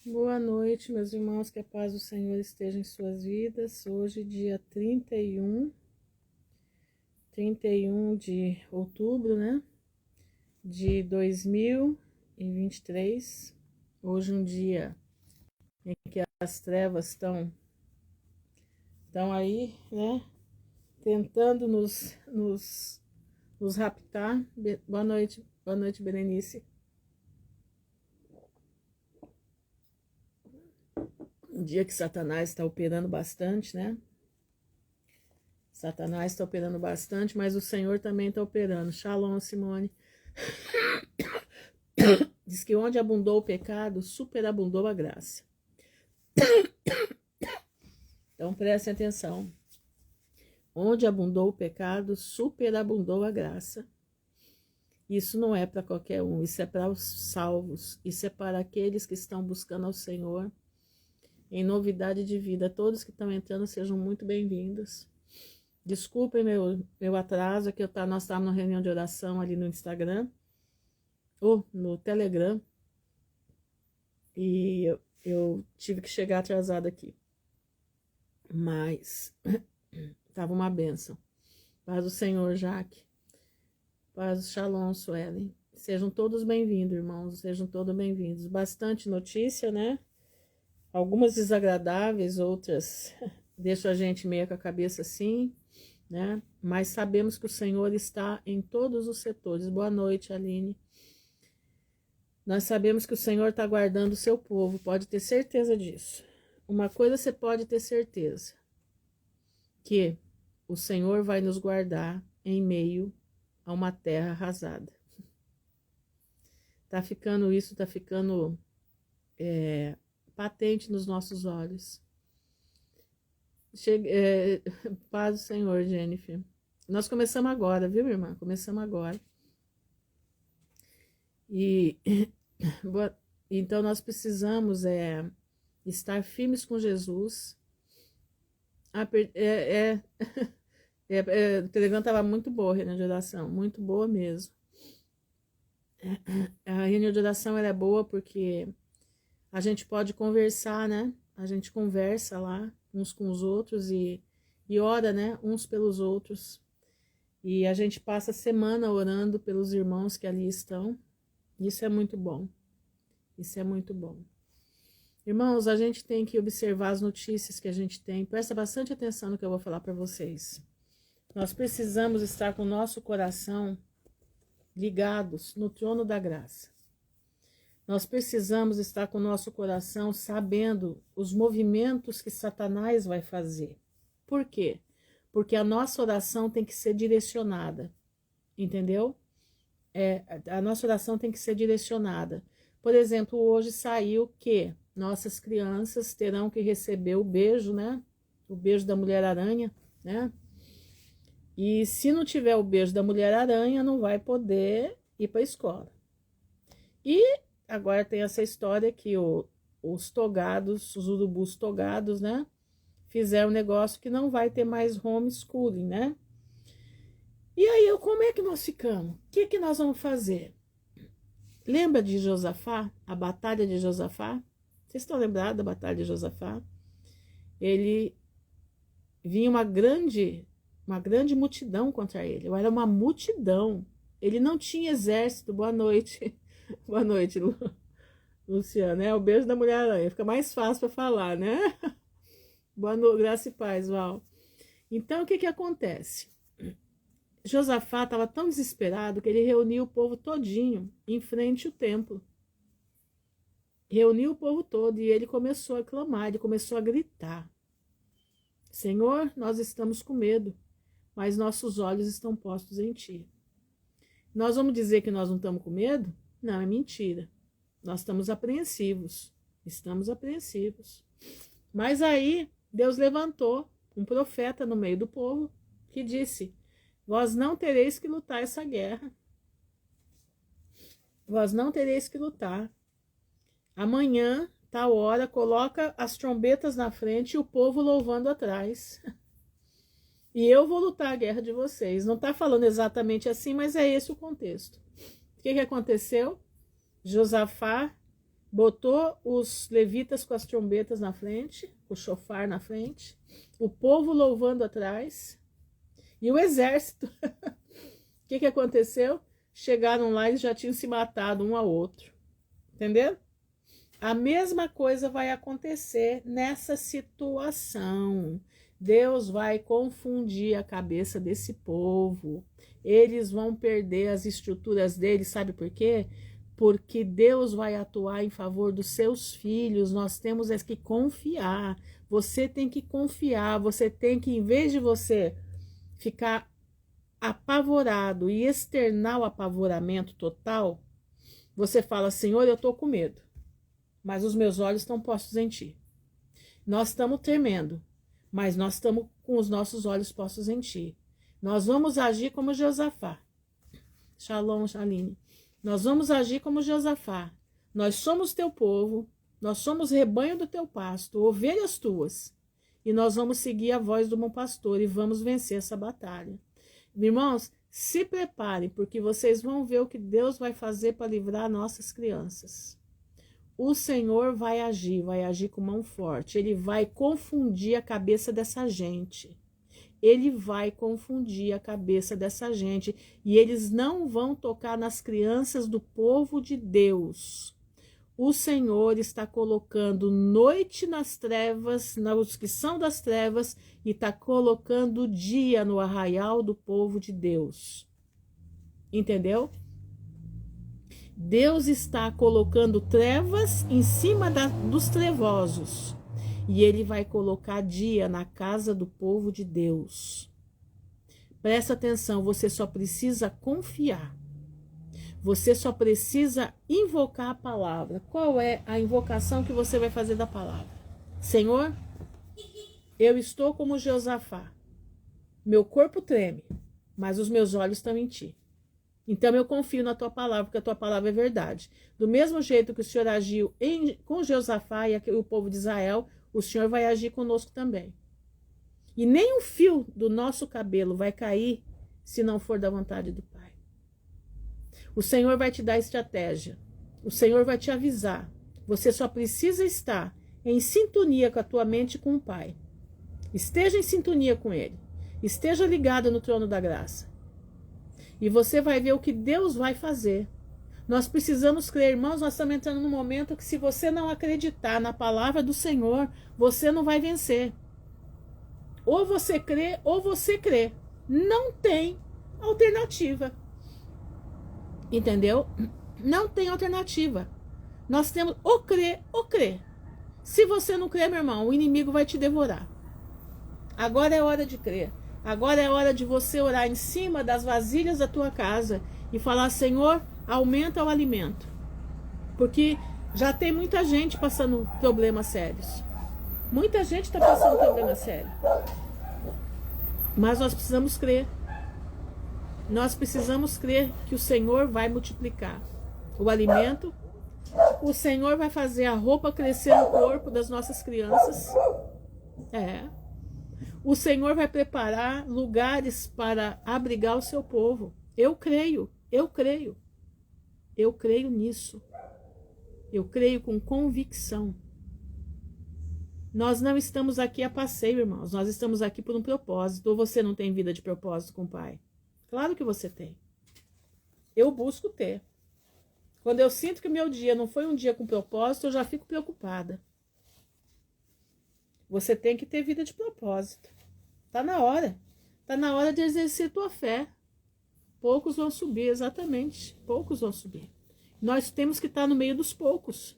Boa noite, meus irmãos, que a paz do Senhor esteja em suas vidas. Hoje, dia 31 de outubro, né, de 2023. Hoje um dia em que as trevas estão aí, né, tentando nos raptar. Boa noite, Berenice. Um dia que Satanás está operando bastante, né? Satanás está operando bastante, mas o Senhor também está operando. Shalom, Simone. Diz que onde abundou o pecado, superabundou a graça. Então prestem atenção. Onde abundou o pecado, superabundou a graça. Isso não é para qualquer um, isso é para os salvos, isso é para aqueles que estão buscando ao Senhor em novidade de vida. Todos que estão entrando sejam muito bem-vindos. Desculpem meu atraso, aqui nós estávamos numa reunião de oração ali no Instagram, ou no Telegram, e eu tive que chegar atrasada aqui. Mas estava uma bênção. Paz do Senhor, Jaque. Paz do Shalom, Suelen. Sejam todos bem-vindos, irmãos, sejam todos bem-vindos. Bastante notícia, né? Algumas desagradáveis, outras deixam a gente meio com a cabeça assim, né? Mas sabemos que o Senhor está em todos os setores. Boa noite, Aline. Nós sabemos que o Senhor está guardando o seu povo, pode ter certeza disso. Uma coisa você pode ter certeza, que o Senhor vai nos guardar em meio a uma terra arrasada. Tá ficando patente nos nossos olhos. Paz do Senhor, Jennifer. Nós começamos agora, viu, irmã? Começamos agora. E então nós precisamos estar firmes com Jesus. O Telegram estava muito boa a reunião de oração, muito boa mesmo. A reunião de oração é boa porque a gente pode conversar, né? A gente conversa lá uns com os outros e ora, né? Uns pelos outros. E a gente passa a semana orando pelos irmãos que ali estão. Isso é muito bom. Isso é muito bom. Irmãos, a gente tem que observar as notícias que a gente tem. Presta bastante atenção no que eu vou falar para vocês. Nós precisamos estar com o nosso coração ligados no trono da graça. Nós precisamos estar com o nosso coração sabendo os movimentos que Satanás vai fazer. Por quê? Porque a nossa oração tem que ser direcionada. Entendeu? A nossa oração tem que ser direcionada. Por exemplo, hoje saiu que nossas crianças terão que receber o beijo, né? O beijo da Mulher-Aranha, né? E se não tiver o beijo da Mulher-Aranha, não vai poder ir para a escola. E agora tem essa história que os togados, os urubus togados, né? Fizeram um negócio que não vai ter mais homeschooling, né? E aí, como é que nós ficamos? O que nós vamos fazer? Lembra de Josafá? A batalha de Josafá? Vocês estão lembrados da batalha de Josafá? Ele vinha uma grande multidão contra ele. Era uma multidão. Ele não tinha exército. Boa noite. Boa noite, Luciana. O beijo da Mulher-Aranha. Fica mais fácil para falar, né? Boa noite, graça e paz, Val. Então, o que acontece? Josafá estava tão desesperado que ele reuniu o povo todinho em frente ao templo. Reuniu o povo todo e ele começou a clamar, ele começou a gritar. Senhor, nós estamos com medo, mas nossos olhos estão postos em ti. Nós vamos dizer que nós não estamos com medo? Não, é mentira. Nós estamos apreensivos. Estamos apreensivos. Mas aí Deus levantou um profeta no meio do povo que disse: vós não tereis que lutar essa guerra. Vós não tereis que lutar. Amanhã, tal hora, coloca as trombetas na frente e o povo louvando atrás. E eu vou lutar a guerra de vocês. Não está falando exatamente assim, mas é esse o contexto. O que aconteceu? Josafá botou os levitas com as trombetas na frente, o chofar na frente, o povo louvando atrás, e o exército. O que aconteceu? Chegaram lá e já tinham se matado um ao outro. Entendeu? A mesma coisa vai acontecer nessa situação. Deus vai confundir a cabeça desse povo. Eles vão perder as estruturas deles, sabe por quê? Porque Deus vai atuar em favor dos seus filhos. Nós temos que confiar. Você tem que confiar. Você tem que, em vez de você ficar apavorado e externar o apavoramento total, você fala: Senhor, eu estou com medo, mas os meus olhos estão postos em Ti. Nós estamos tremendo, mas nós estamos com os nossos olhos postos em Ti. Nós vamos agir como Josafá. Shalom, Shaline. Nós vamos agir como Josafá. Nós somos Teu povo, nós somos rebanho do Teu pasto, ovelhas Tuas, e nós vamos seguir a voz do bom pastor e vamos vencer essa batalha. Irmãos, se preparem, porque vocês vão ver o que Deus vai fazer para livrar nossas crianças. O Senhor vai agir com mão forte. Ele vai confundir a cabeça dessa gente. Ele vai confundir a cabeça dessa gente. E eles não vão tocar nas crianças do povo de Deus. O Senhor está colocando noite nas trevas, nos que são das trevas, e está colocando dia no arraial do povo de Deus. Entendeu? Deus está colocando trevas em cima dos trevosos. E Ele vai colocar dia na casa do povo de Deus. Presta atenção, você só precisa confiar. Você só precisa invocar a palavra. Qual é a invocação que você vai fazer da palavra? Senhor, eu estou como Josafá. Meu corpo treme, mas os meus olhos estão em Ti. Então eu confio na Tua palavra, porque a Tua palavra é verdade. Do mesmo jeito que o Senhor agiu com Josafá e o povo de Israel, o Senhor vai agir conosco também. E nem um fio do nosso cabelo vai cair se não for da vontade do Pai. O Senhor vai te dar estratégia. O Senhor vai te avisar. Você só precisa estar em sintonia com a tua mente e com o Pai. Esteja em sintonia com Ele. Esteja ligado no trono da graça. E você vai ver o que Deus vai fazer. Nós precisamos crer, irmãos. Nós estamos entrando num momento que, se você não acreditar na palavra do Senhor, você não vai vencer. Ou você crê, ou você crê. Não tem alternativa. Entendeu? Não tem alternativa. Nós temos ou crer ou crer. Se você não crer, meu irmão, o inimigo vai te devorar. Agora é hora de crer. Agora é hora de você orar em cima das vasilhas da tua casa e falar: Senhor, aumenta o alimento. Porque já tem muita gente passando problemas sérios. Muita gente está passando problemas sérios. Mas nós precisamos crer. Nós precisamos crer que o Senhor vai multiplicar o alimento. O Senhor vai fazer a roupa crescer no corpo das nossas crianças. O Senhor vai preparar lugares para abrigar o seu povo. Eu creio, eu creio. Eu creio nisso. Eu creio com convicção. Nós não estamos aqui a passeio, irmãos. Nós estamos aqui por um propósito. Ou você não tem vida de propósito com o Pai? Claro que você tem. Eu busco ter. Quando eu sinto que o meu dia não foi um dia com propósito, eu já fico preocupada. Você tem que ter vida de propósito. Tá na hora. Tá na hora de exercer tua fé. Poucos vão subir, exatamente. Poucos vão subir. Nós temos que estar no meio dos poucos.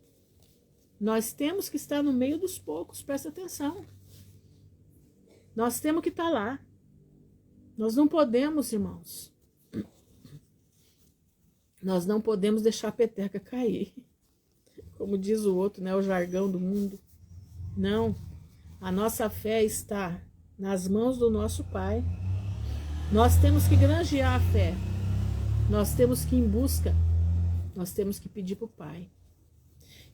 Nós temos que estar no meio dos poucos. Presta atenção. Nós temos que estar lá. Nós não podemos, irmãos. Nós não podemos deixar a peteca cair. Como diz o outro, né? O jargão do mundo. Não. A nossa fé está nas mãos do nosso Pai. Nós temos que granjear a fé. Nós temos que ir em busca. Nós temos que pedir para o Pai.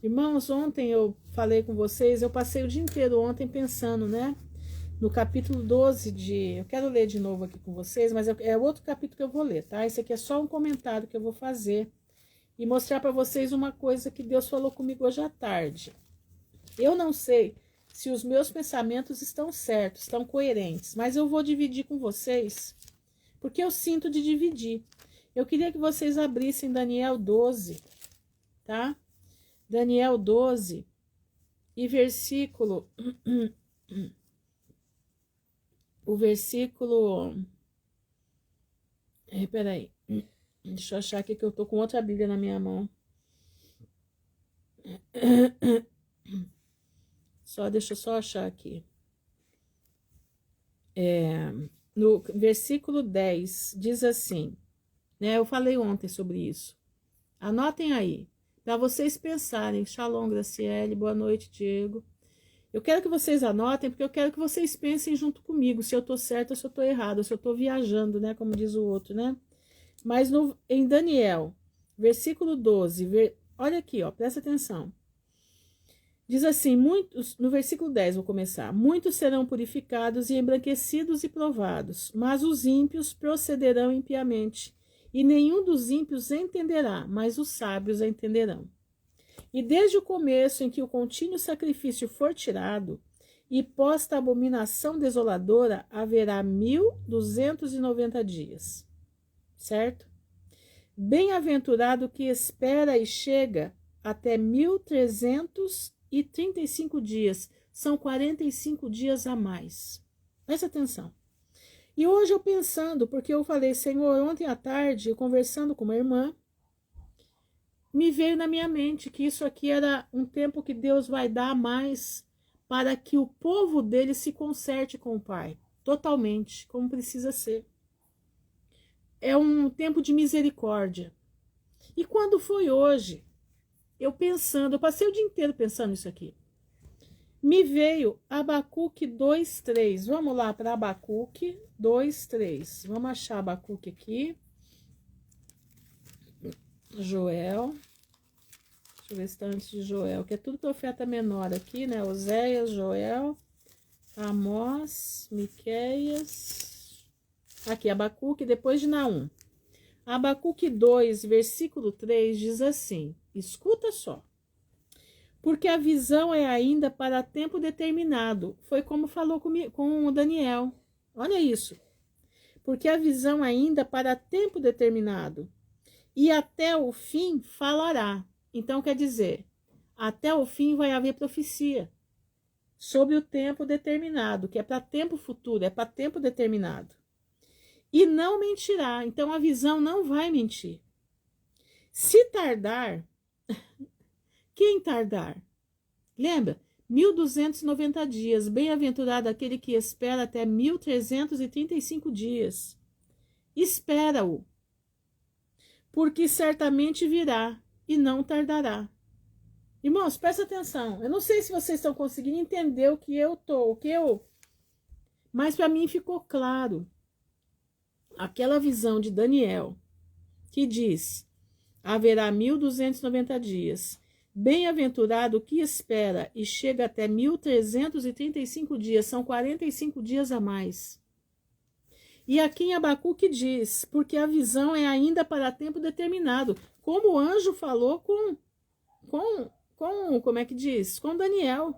Irmãos, ontem eu falei com vocês, eu passei o dia inteiro ontem pensando, né? No capítulo 12 eu quero ler de novo aqui com vocês, mas é outro capítulo que eu vou ler, tá? Esse aqui é só um comentário que eu vou fazer e mostrar para vocês uma coisa que Deus falou comigo hoje à tarde. Eu não sei se os meus pensamentos estão certos, estão coerentes, mas eu vou dividir com vocês, porque eu sinto de dividir. Eu queria que vocês abrissem Daniel 12, tá? Daniel 12 e versículo... O versículo... Peraí. Deixa eu achar aqui que eu tô com outra Bíblia na minha mão. Deixa eu só achar aqui. No versículo 10, diz assim, né? Eu falei ontem sobre isso. Anotem aí, para vocês pensarem. Shalom, Graciele, boa noite, Diego. Eu quero que vocês anotem, porque eu quero que vocês pensem junto comigo, se eu tô certa ou se eu tô errada, se eu tô viajando, né? Como diz o outro, né? Mas em Daniel, versículo 12, olha aqui, ó, presta atenção. Diz assim, no versículo 10 vou começar. Muitos serão purificados e embranquecidos e provados, mas os ímpios procederão impiamente, e nenhum dos ímpios entenderá, mas os sábios entenderão. E desde o começo em que o contínuo sacrifício for tirado, e posta a abominação desoladora, haverá 1290 dias. Certo? Bem-aventurado que espera e chega até 1335 dias. São 45 dias a mais. Presta atenção. E hoje eu pensando, porque eu falei, Senhor, ontem à tarde, eu conversando com uma irmã, me veio na minha mente que isso aqui era um tempo que Deus vai dar mais para que o povo dele se conserte com o Pai, totalmente, como precisa ser. É um tempo de misericórdia. E quando foi hoje, eu passei o dia inteiro pensando nisso aqui. Me veio Abacuque 2:3. Vamos lá para Abacuque 2:3. Vamos achar Abacuque aqui. Joel. Deixa eu ver se está antes de Joel, que é tudo profeta menor aqui, né? Oséias, Joel, Amós, Miqueias. Aqui, Abacuque, depois de Naum. Abacuque 2, versículo 3, diz assim, escuta só. Porque a visão é ainda para tempo determinado. Foi como falou com o Daniel. Olha isso. Porque a visão ainda para tempo determinado. E até o fim falará. Então, quer dizer, até o fim vai haver profecia sobre o tempo determinado, que é para tempo futuro, é para tempo determinado. E não mentirá. Então, a visão não vai mentir. Se tardar, quem tardar? Lembra? 1290 dias. Bem-aventurado aquele que espera até 1335 dias. Espera-o, porque certamente virá e não tardará. Irmãos, presta atenção. Eu não sei se vocês estão conseguindo entender o que eu tô, mas para mim ficou claro. Aquela visão de Daniel que diz: haverá 1290 dias. Bem-aventurado o que espera e chega até 1335 dias, são 45 dias a mais. E aqui em Abacuque diz, porque a visão é ainda para tempo determinado, como o anjo falou como é que diz? Com Daniel.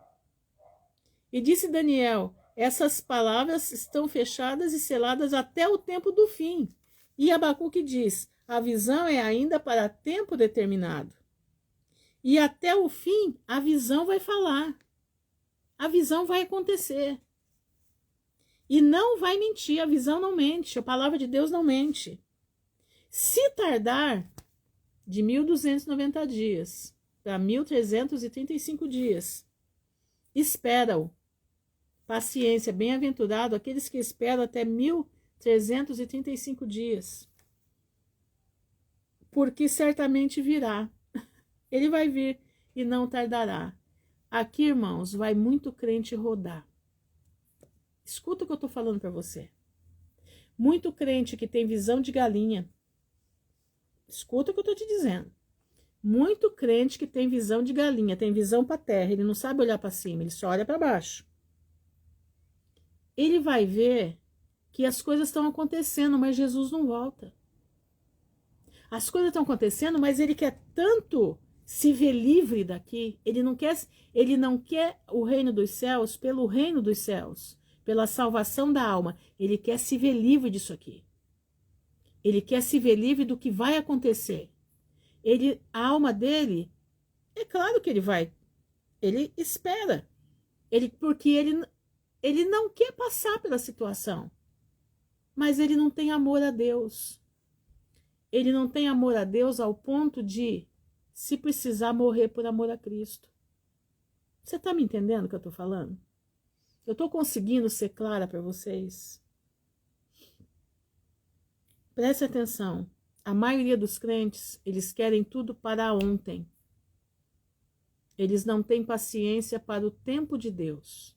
E disse Daniel, essas palavras estão fechadas e seladas até o tempo do fim. E Abacuque diz, a visão é ainda para tempo determinado. E até o fim, a visão vai falar. A visão vai acontecer. E não vai mentir, a visão não mente, a palavra de Deus não mente. Se tardar de 1290 dias para 1335 dias, espera-o. Paciência, bem-aventurado aqueles que esperam até 1335 dias. Porque certamente virá. Ele vai vir e não tardará. Aqui, irmãos, vai muito crente rodar. Escuta o que eu estou falando para você. Muito crente que tem visão de galinha. Escuta o que eu estou te dizendo. Muito crente que tem visão de galinha, tem visão para a terra, ele não sabe olhar para cima, ele só olha para baixo. Ele vai ver que as coisas estão acontecendo, mas Jesus não volta. As coisas estão acontecendo, mas ele quer tanto se ver livre daqui. Ele não quer o reino dos céus pelo reino dos céus, pela salvação da alma. Ele quer se ver livre disso aqui. Ele quer se ver livre do que vai acontecer. A alma dele, é claro que ele espera. Porque ele não quer passar pela situação. Mas ele não tem amor a Deus. Ele não tem amor a Deus ao ponto de, se precisar, morrer por amor a Cristo. Você está me entendendo o que eu estou falando? Eu estou conseguindo ser clara para vocês? Preste atenção. A maioria dos crentes, eles querem tudo para ontem. Eles não têm paciência para o tempo de Deus.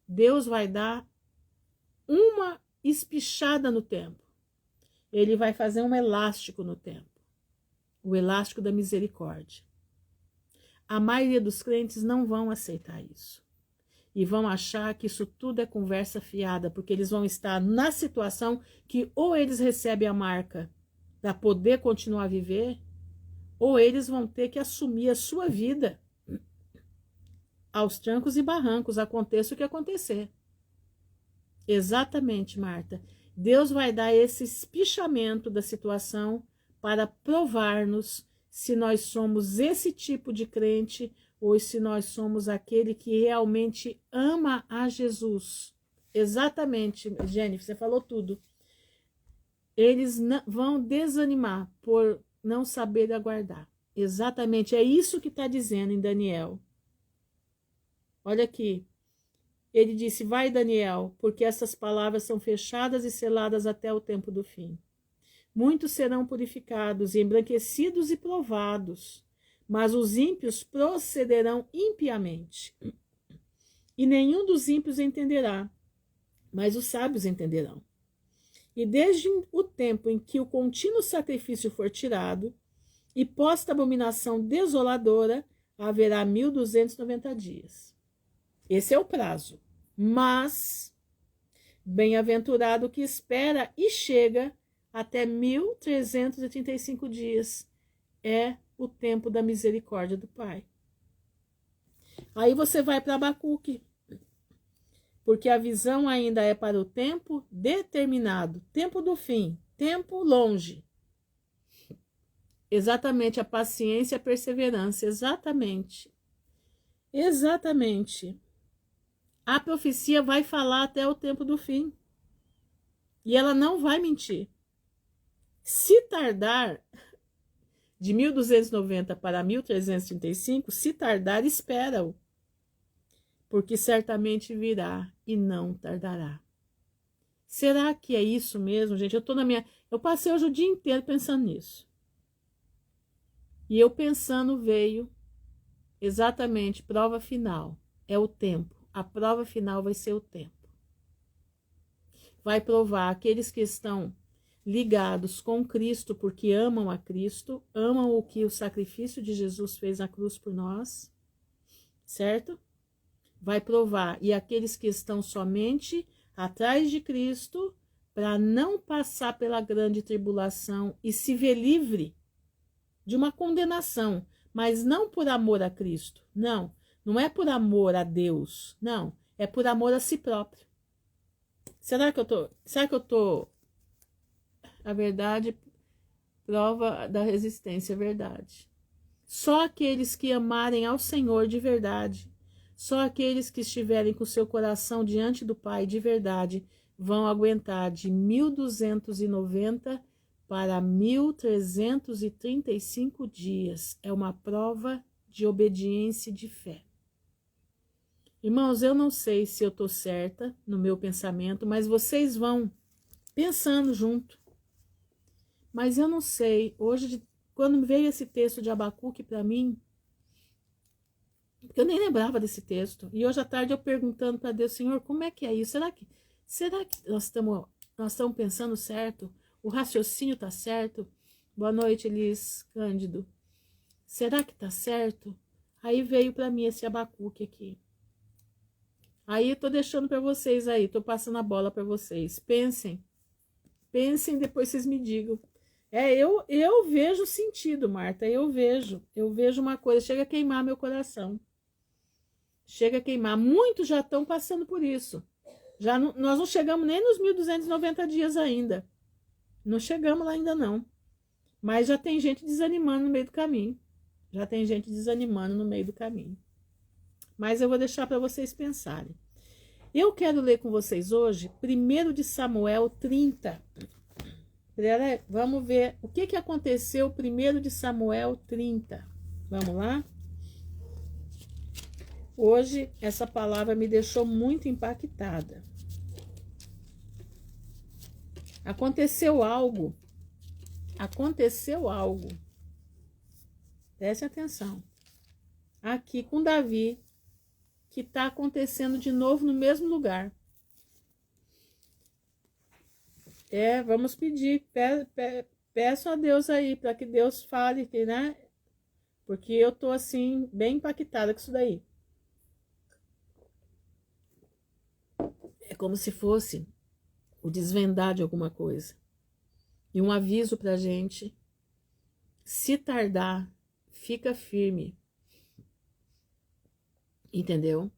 Deus vai dar uma espichada no tempo. Ele vai fazer um elástico no tempo. O elástico da misericórdia. A maioria dos crentes não vão aceitar isso. E vão achar que isso tudo é conversa fiada, porque eles vão estar na situação que ou eles recebem a marca para poder continuar a viver, ou eles vão ter que assumir a sua vida aos trancos e barrancos, aconteça o que acontecer. Exatamente, Marta. Deus vai dar esse espichamento da situação para provar-nos se nós somos esse tipo de crente ou se nós somos aquele que realmente ama a Jesus. Exatamente, Jennifer, você falou tudo. Eles vão desanimar por não saber aguardar. Exatamente, é isso que está dizendo em Daniel. Olha aqui. Ele disse, vai Daniel, porque essas palavras são fechadas e seladas até o tempo do fim. Muitos serão purificados, embranquecidos e provados, mas os ímpios procederão impiamente. E nenhum dos ímpios entenderá, mas os sábios entenderão. E desde o tempo em que o contínuo sacrifício for tirado, e posta abominação desoladora, haverá 1290 dias. Esse é o prazo. Mas, bem-aventurado que espera e chega até 1335 dias. É o tempo da misericórdia do Pai. Aí você vai para Abacuque. Porque a visão ainda é para o tempo determinado, tempo do fim, tempo longe. Exatamente, a paciência e a perseverança, exatamente. Exatamente. A profecia vai falar até o tempo do fim. E ela não vai mentir. Se tardar, de 1290 para 1335, se tardar, espera-o. Porque certamente virá e não tardará. Será que é isso mesmo, gente? Eu passei hoje o dia inteiro pensando nisso. E eu pensando veio exatamente prova final. É o tempo. A prova final vai ser o tempo. Vai provar aqueles que estão ligados com Cristo, porque amam a Cristo, amam o que o sacrifício de Jesus fez na cruz por nós, certo? Vai provar. E aqueles que estão somente atrás de Cristo, para não passar pela grande tribulação e se ver livre de uma condenação, mas não por amor a Cristo, não. Não é por amor a Deus, não. É por amor a si próprio. Será que eu tô... A verdade, prova da resistência, é verdade. Só aqueles que amarem ao Senhor de verdade, só aqueles que estiverem com seu coração diante do Pai de verdade, vão aguentar de 1290 para 1335 dias. É uma prova de obediência e de fé. Irmãos, eu não sei se eu estou certa no meu pensamento, mas vocês vão pensando junto. Mas eu não sei, hoje, quando veio esse texto de Abacuque para mim, eu nem lembrava desse texto, e hoje à tarde eu perguntando para Deus, Senhor, como é que é isso? Será que nós estamos pensando certo? O raciocínio está certo? Boa noite, Elis Cândido. Será que está certo? Aí veio para mim esse Abacuque aqui. Aí eu tô deixando para vocês aí, tô passando a bola para vocês. Pensem, depois vocês me digam. Eu vejo sentido, Marta, eu vejo uma coisa, chega a queimar meu coração. Chega a queimar. Muitos já estão passando por isso. Nós não chegamos nem nos 1.290 dias ainda. Não chegamos lá ainda não. Mas já tem gente desanimando no meio do caminho. Já tem gente desanimando no meio do caminho. Mas eu vou deixar para vocês pensarem. Eu quero ler com vocês hoje 1 de Samuel 30. Vamos ver o que aconteceu 1 de Samuel 30. Vamos lá? Hoje essa palavra me deixou muito impactada. Aconteceu algo. Preste atenção. Aqui com Davi, que está acontecendo de novo no mesmo lugar. Vamos pedir, peço a Deus aí, para que Deus fale, né? Porque eu tô assim, bem impactada com isso daí. É como se fosse o desvendar de alguma coisa. E um aviso pra gente: se tardar, fica firme. Entendeu?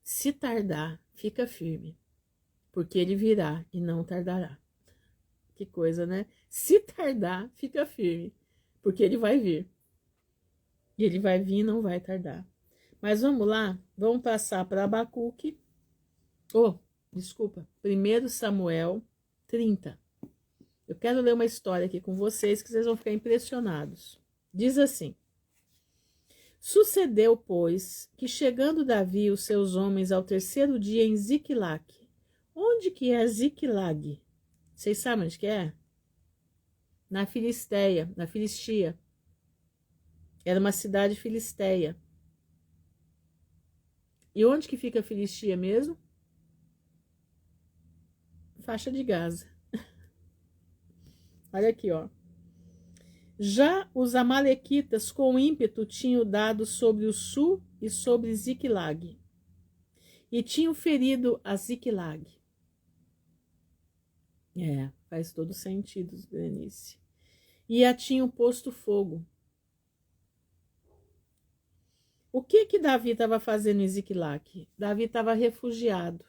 Se tardar, fica firme. Porque ele virá e não tardará. Que coisa, né? Se tardar, fica firme. Porque ele vai vir. E ele vai vir e não vai tardar. Mas vamos lá, vamos passar para Abacuque. Desculpa. 1 Samuel 30. Eu quero ler uma história aqui com vocês que vocês vão ficar impressionados. Diz assim: sucedeu, pois, que chegando Davi e os seus homens ao 3º dia em Ziclague. Onde que é Ziclague? Vocês sabem onde que é? Na Filistia. Era uma cidade filisteia. E onde que fica a Filistia mesmo? Faixa de Gaza. Olha aqui, ó. Já os amalequitas com ímpeto tinham dado sobre o sul e sobre Ziclague. E tinham ferido a Ziclague. Faz todo sentido, Berenice. E a tinham posto fogo. O que Davi estava fazendo em Ziclague? Davi estava refugiado.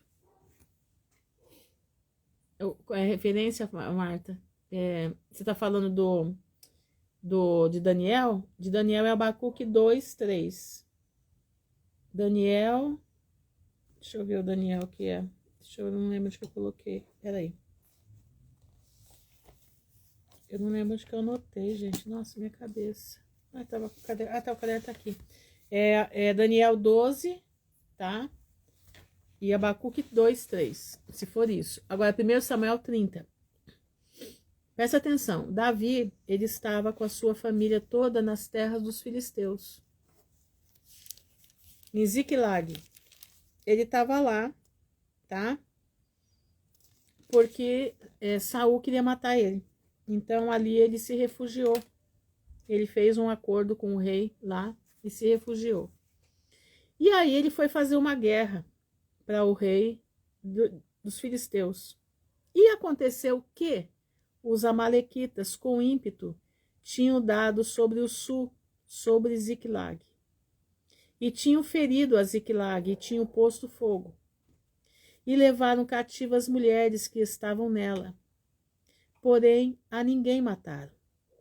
É referência, Marta? Você está falando de Daniel? De Daniel é Abacuque 2, 3. Daniel. Deixa eu ver o Daniel que é. Eu não lembro onde que eu coloquei. Peraí. Eu não lembro onde que eu anotei, gente. Nossa, minha cabeça. Cadê? O caderno tá aqui. É Daniel 12, tá? E Abacuque 2, 3, se for isso. Agora, 1 Samuel 30. Presta atenção. Davi, ele estava com a sua família toda nas terras dos filisteus. Em Ziclague. Ele estava lá, tá? Porque Saul queria matar ele. Então, ali ele se refugiou. Ele fez um acordo com o rei lá e se refugiou. E aí ele foi fazer uma guerra para o rei dos filisteus. E aconteceu que os amalequitas, com ímpeto, tinham dado sobre o sul, sobre Ziclague. E tinham ferido a Ziclague e tinham posto fogo. E levaram cativas mulheres que estavam nela. Porém, a ninguém mataram,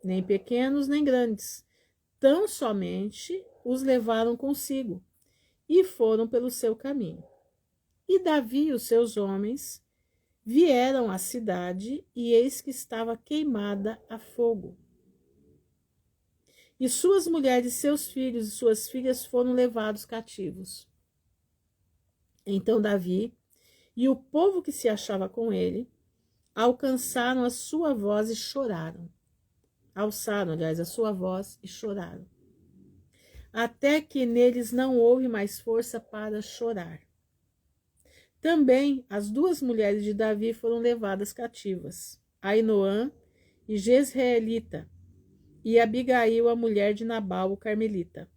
nem pequenos nem grandes. Tão somente os levaram consigo e foram pelo seu caminho. E Davi e os seus homens vieram à cidade, e eis que estava queimada a fogo. E suas mulheres, seus filhos e suas filhas foram levados cativos. Então Davi e o povo que se achava com ele alcançaram a sua voz e choraram. Alçaram, aliás, a sua voz e choraram. Até que neles não houve mais força para chorar. Também as 2 mulheres de Davi foram levadas cativas, Ainoã e Jezreelita, e Abigail, a mulher de Nabal, o carmelita.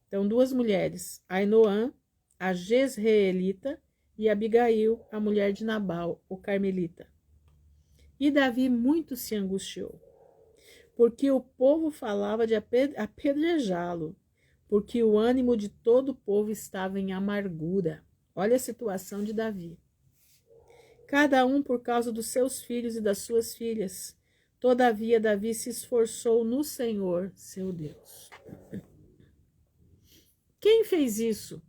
Então, 2 mulheres, Ainoã, a Jezreelita, e Abigail, a mulher de Nabal, o carmelita. E Davi muito se angustiou, porque o povo falava de apedrejá-lo, porque o ânimo de todo o povo estava em amargura. Olha a situação de Davi. Cada um por causa dos seus filhos e das suas filhas. Todavia, Davi se esforçou no Senhor, seu Deus. Quem fez isso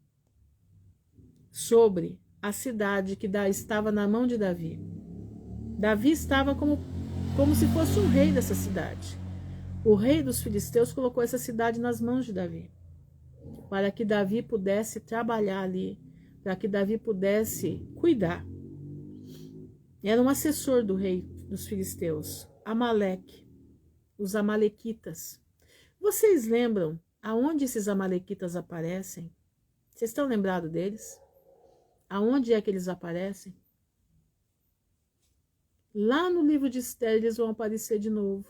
sobre a cidade que estava na mão de Davi? Davi estava como se fosse um rei dessa cidade. O rei dos filisteus colocou essa cidade nas mãos de Davi, para que Davi pudesse trabalhar ali, para que Davi pudesse cuidar. Era um assessor do rei dos filisteus, Amaleque, os amalequitas. Vocês lembram aonde esses amalequitas aparecem? Vocês estão lembrados deles? Aonde é que eles aparecem? Lá no livro de Esther eles vão aparecer de novo.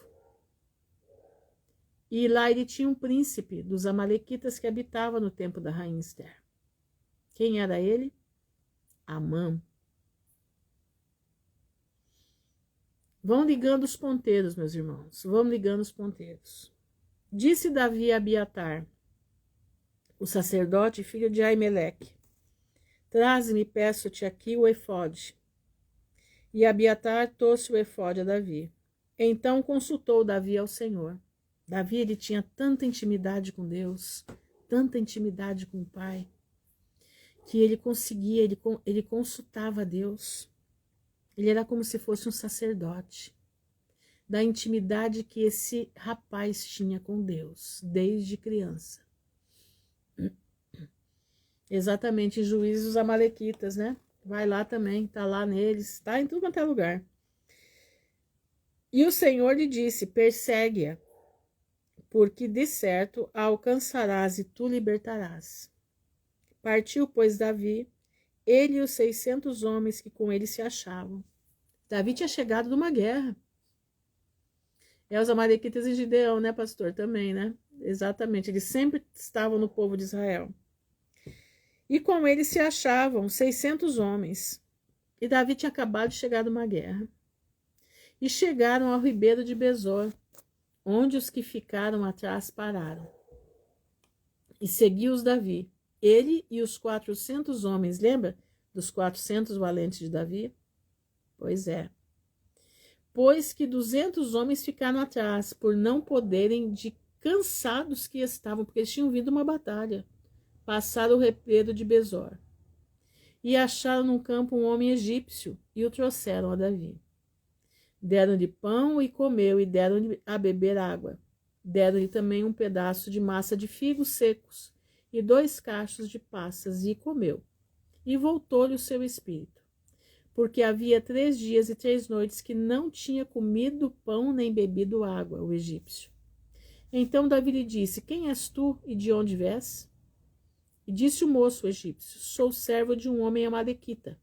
E lá ele tinha um príncipe dos amalequitas que habitava no tempo da rainha Esther. Quem era ele? Amã. Vão ligando os ponteiros, meus irmãos. Vão ligando os ponteiros. Disse Davi a Abiatar, o sacerdote, filho de Aimeleque: traze-me, peço-te aqui o efode. E Abiatar trouxe o efode a Davi. Então consultou Davi ao Senhor. Davi, ele tinha tanta intimidade com Deus, tanta intimidade com o Pai, que ele conseguia, ele consultava a Deus. Ele era como se fosse um sacerdote, da intimidade que esse rapaz tinha com Deus, desde criança. Exatamente, em Juízes dos Amalequitas, né? Vai lá também, tá lá neles, tá em tudo quanto é lugar. E o Senhor lhe disse: persegue-a, porque de certo a alcançarás e tu libertarás. Partiu, pois, Davi, ele e os 600 homens que com ele se achavam. Davi tinha chegado de uma guerra. Os amalequitas e Gideão, né, pastor? Também, né? Exatamente, eles sempre estavam no povo de Israel. E com ele se achavam 600 homens. E Davi tinha acabado de chegar de uma guerra. E chegaram ao ribeiro de Besor, onde os que ficaram atrás pararam. E seguiu-os Davi, ele e os 400 homens. Lembra dos 400 valentes de Davi? Pois é. Pois que 200 homens ficaram atrás, por não poderem, de cansados que estavam, porque eles tinham vindo uma batalha. Passaram o ribeiro de Besor. E acharam num campo um homem egípcio, e o trouxeram a Davi. Deram-lhe pão e comeu, e deram-lhe a beber água. Deram-lhe também um pedaço de massa de figos secos, e 2 cachos de passas, e comeu. E voltou-lhe o seu espírito, porque havia 3 dias e 3 noites que não tinha comido pão nem bebido água, o egípcio. Então Davi lhe disse: quem és tu e de onde vés? E disse o moço egípcio: sou servo de um homem amalequita.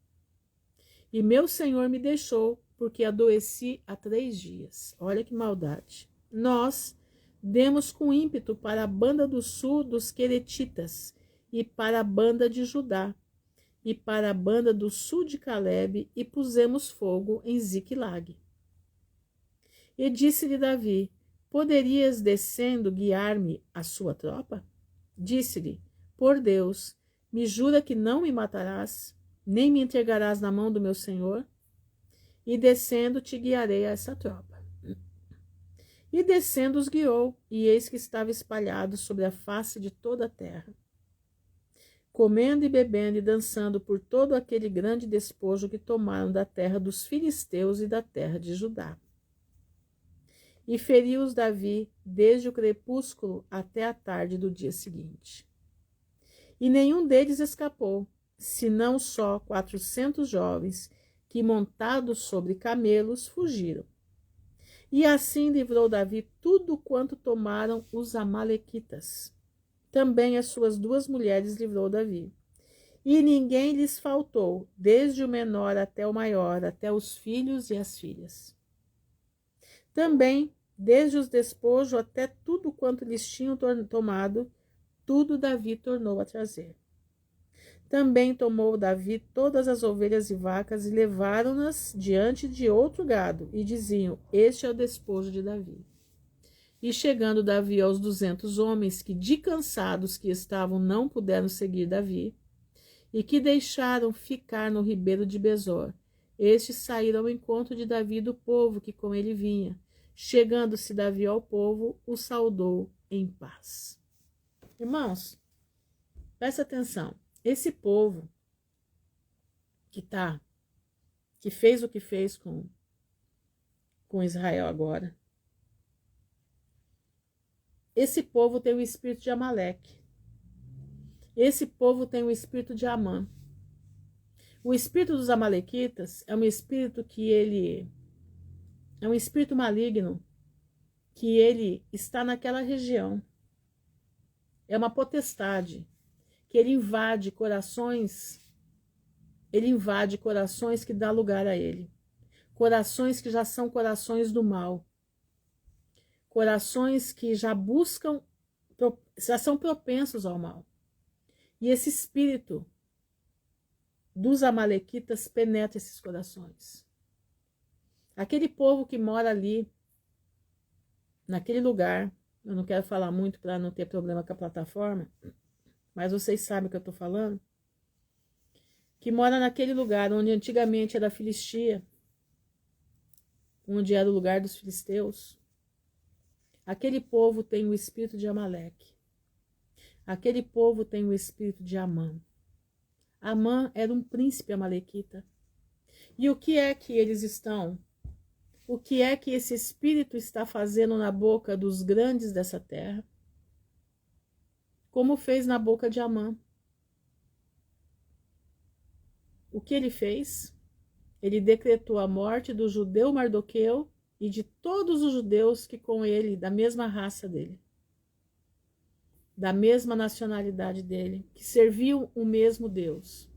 E meu senhor me deixou, porque adoeci há 3 dias. Olha que maldade. Nós demos com ímpeto para a banda do sul dos Queretitas, e para a banda de Judá, e para a banda do sul de Calebe, e pusemos fogo em Ziclag. E disse-lhe Davi: poderias, descendo, guiar-me a sua tropa? Disse-lhe: por Deus, me jura que não me matarás, nem me entregarás na mão do meu senhor? E descendo te guiarei a essa tropa. E descendo os guiou, e eis que estava espalhado sobre a face de toda a terra, comendo e bebendo e dançando por todo aquele grande despojo que tomaram da terra dos filisteus e da terra de Judá. E feriu-os Davi desde o crepúsculo até a tarde do dia seguinte. E nenhum deles escapou, senão só 400 jovens que, montados sobre camelos, fugiram. E assim livrou Davi tudo quanto tomaram os amalequitas. Também as suas 2 mulheres livrou Davi. E ninguém lhes faltou, desde o menor até o maior, até os filhos e as filhas. Também, desde os despojos até tudo quanto lhes tinham tomado, tudo Davi tornou a trazer. Também tomou Davi todas as ovelhas e vacas e levaram-nas diante de outro gado, e diziam: Este é o despojo de Davi. E chegando Davi aos 200 homens que de cansados que estavam não puderam seguir Davi, e que deixaram ficar no ribeiro de Besor, estes saíram ao encontro de Davi e do povo que com ele vinha. Chegando-se Davi ao povo, o saudou em paz. Irmãos, presta atenção. Esse povo que fez o que fez com Israel agora, esse povo tem o espírito de Amaleque. Esse povo tem o espírito de Amã. O espírito dos amalequitas é um espírito é um espírito maligno, que ele está naquela região. É uma potestade que ele invade corações que dá lugar a ele. Corações que já são corações do mal. Corações que já são propensos ao mal. E esse espírito dos amalequitas penetra esses corações. Aquele povo que mora ali, naquele lugar, eu não quero falar muito para não ter problema com a plataforma, mas vocês sabem o que eu estou falando, que mora naquele lugar onde antigamente era a Filistia, onde era o lugar dos filisteus. Aquele povo tem o espírito de Amaleque. Aquele povo tem o espírito de Amã. Amã era um príncipe amalequita. E o que é que eles estão? O que é que esse espírito está fazendo na boca dos grandes dessa terra? Como fez na boca de Amã. O que ele fez? Ele decretou a morte do judeu Mardoqueu e de todos os judeus que com ele, da mesma raça dele, da mesma nacionalidade dele, que serviam o mesmo Deus.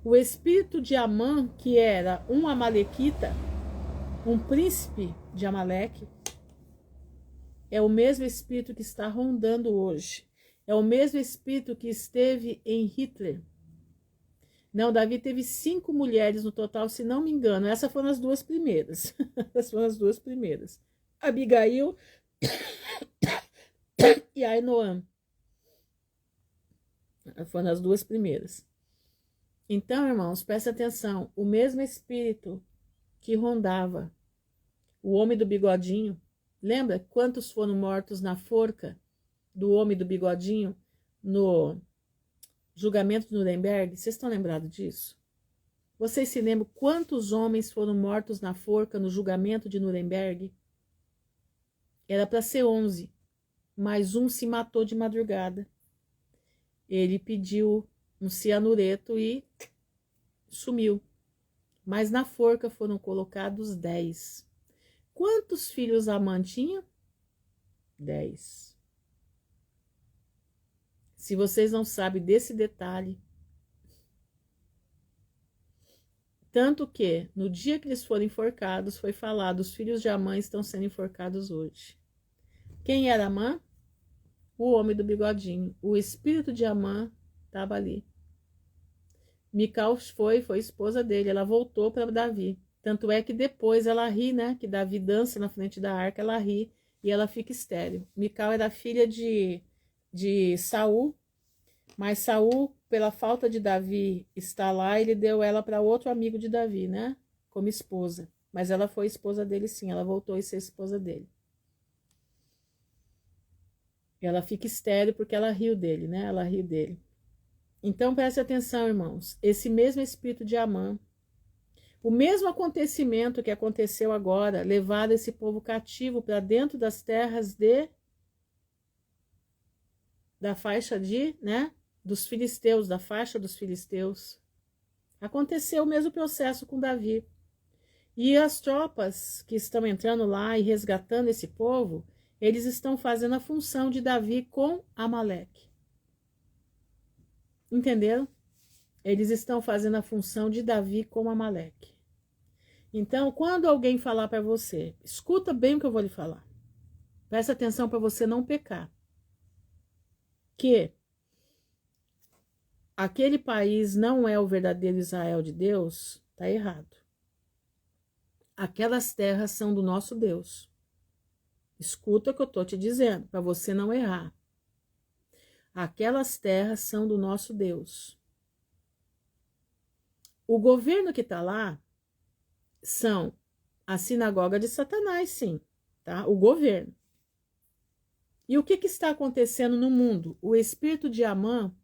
O espírito de Amã, que era um amalequita, um príncipe de Amaleque, é o mesmo espírito que está rondando hoje. É o mesmo espírito que esteve em Hitler. Não, Davi teve 5 mulheres no total, se não me engano. Essas foram as 2 primeiras. Essas foram as 2 primeiras. Abigail e Ainoam. Foram as 2 primeiras. Então, irmãos, presta atenção. O mesmo espírito que rondava o homem do bigodinho. Lembra quantos foram mortos na forca do homem do bigodinho no julgamento de Nuremberg? Vocês estão lembrados disso? Vocês se lembram quantos homens foram mortos na forca no julgamento de Nuremberg? Era para ser 11, mas um se matou de madrugada. Ele pediu um cianureto e sumiu. Mas na forca foram colocados 10. Quantos filhos Amã tinha? 10. Se vocês não sabem desse detalhe, tanto que no dia que eles foram enforcados, foi falado, os filhos de Amã estão sendo enforcados hoje. Quem era Amã? O homem do bigodinho. O espírito de Amã estava ali. Mical foi esposa dele, ela voltou para Davi. Tanto é que depois ela ri, né? Que Davi dança na frente da arca, ela ri e ela fica estéril. Mical era filha de Saul, mas Saul, pela falta de Davi estar lá, ele deu ela para outro amigo de Davi, né? Como esposa. Mas ela foi esposa dele sim, ela voltou a ser esposa dele. Ela fica estéril porque ela riu dele, né? Ela riu dele. Então preste atenção, irmãos. Esse mesmo espírito de Amã, o mesmo acontecimento que aconteceu agora, levaram esse povo cativo para dentro das terras da faixa né? Dos filisteus, da faixa dos filisteus. Aconteceu o mesmo processo com Davi. E as tropas que estão entrando lá e resgatando esse povo, eles estão fazendo a função de Davi com Amaleque. Entenderam? Eles estão fazendo a função de Davi com Amaleque. Então, quando alguém falar para você, escuta bem o que eu vou lhe falar. Presta atenção para você não pecar. Que aquele país não é o verdadeiro Israel de Deus, está errado. Aquelas terras são do nosso Deus. Escuta o que eu estou te dizendo, para você não errar. Aquelas terras são do nosso Deus. O governo que está lá são a sinagoga de Satanás, sim, tá? O governo. E o que está acontecendo no mundo? O espírito de Amã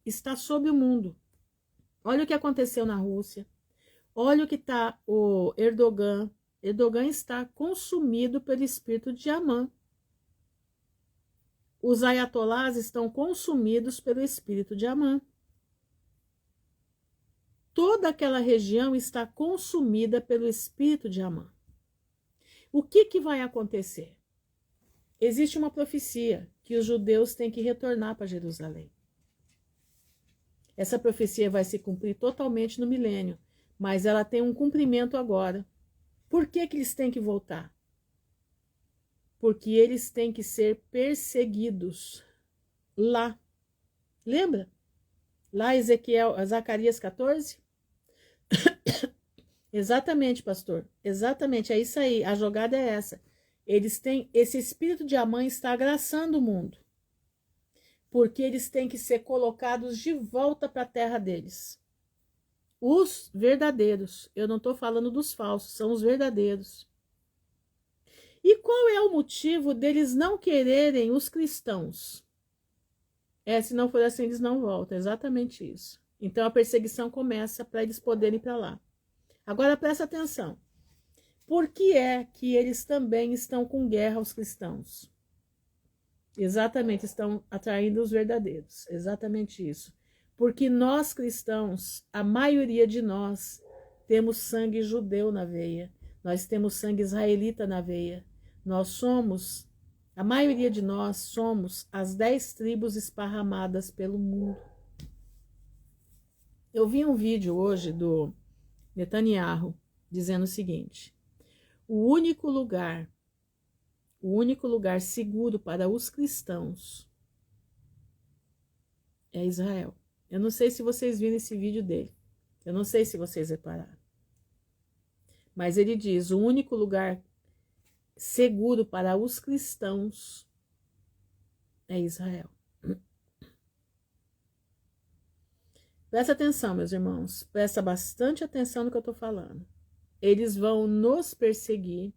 está sobre o mundo. Olha o que aconteceu na Rússia. Olha o que está o Erdogan. Erdogan está consumido pelo espírito de Amã. Os ayatolás estão consumidos pelo espírito de Amã. Toda aquela região está consumida pelo espírito de Amã. O que vai acontecer? Existe uma profecia que os judeus têm que retornar para Jerusalém. Essa profecia vai se cumprir totalmente no milênio, mas ela tem um cumprimento agora. Por que eles têm que voltar? Porque eles têm que ser perseguidos lá. Lembra? Lá Zacarias 14? Exatamente, pastor. Exatamente, é isso aí. A jogada é essa. Eles têm, esse espírito de Amã está agraçando o mundo. Porque eles têm que ser colocados de volta para a terra deles. Os verdadeiros. Eu não estou falando dos falsos, são os verdadeiros. E qual é o motivo deles não quererem os cristãos? Se não for assim, eles não voltam. É exatamente isso. Então a perseguição começa para eles poderem ir para lá. Agora presta atenção. Por que é que eles também estão com guerra aos cristãos? Exatamente, estão atraindo os verdadeiros. Exatamente isso. Porque nós cristãos, a maioria de nós, temos sangue judeu na veia. Nós temos sangue israelita na veia. Nós somos, a maioria de nós somos as 10 tribos esparramadas pelo mundo. Eu vi um vídeo hoje do Netanyahu dizendo o seguinte: o único lugar seguro para os cristãos é Israel. Eu não sei se vocês viram esse vídeo dele. Eu não sei se vocês repararam. Mas ele diz, o único lugar seguro para os cristãos é Israel. Presta atenção, meus irmãos. Presta bastante atenção no que eu estou falando. Eles vão nos perseguir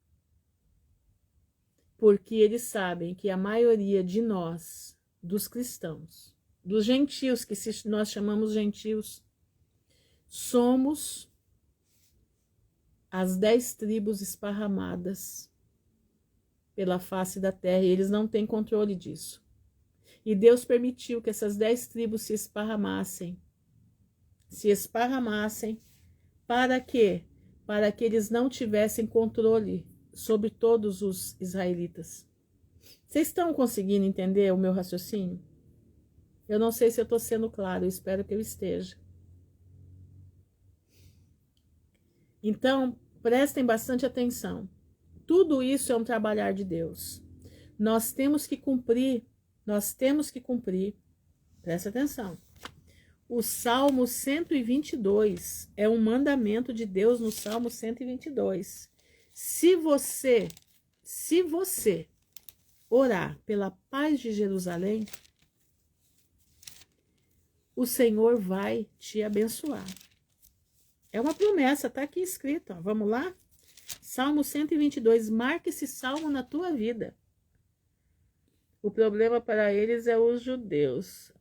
porque eles sabem que a maioria de nós, dos cristãos, dos gentios, que nós chamamos gentios, somos as 10 tribos esparramadas pela face da terra, e eles não têm controle disso. E Deus permitiu que essas 10 tribos se esparramassem. Para quê? Para que eles não tivessem controle sobre todos os israelitas. Vocês estão conseguindo entender o meu raciocínio? Eu não sei se eu estou sendo claro, eu espero que eu esteja. Então, prestem bastante atenção. Tudo isso é um trabalhar de Deus. Nós temos que cumprir, presta atenção. O Salmo 122 é um mandamento de Deus no Salmo 122. Se você orar pela paz de Jerusalém, o Senhor vai te abençoar. É uma promessa, está aqui escrito. Ó. Vamos lá? Salmo 122, marque esse salmo na tua vida. O problema para eles é os judeus.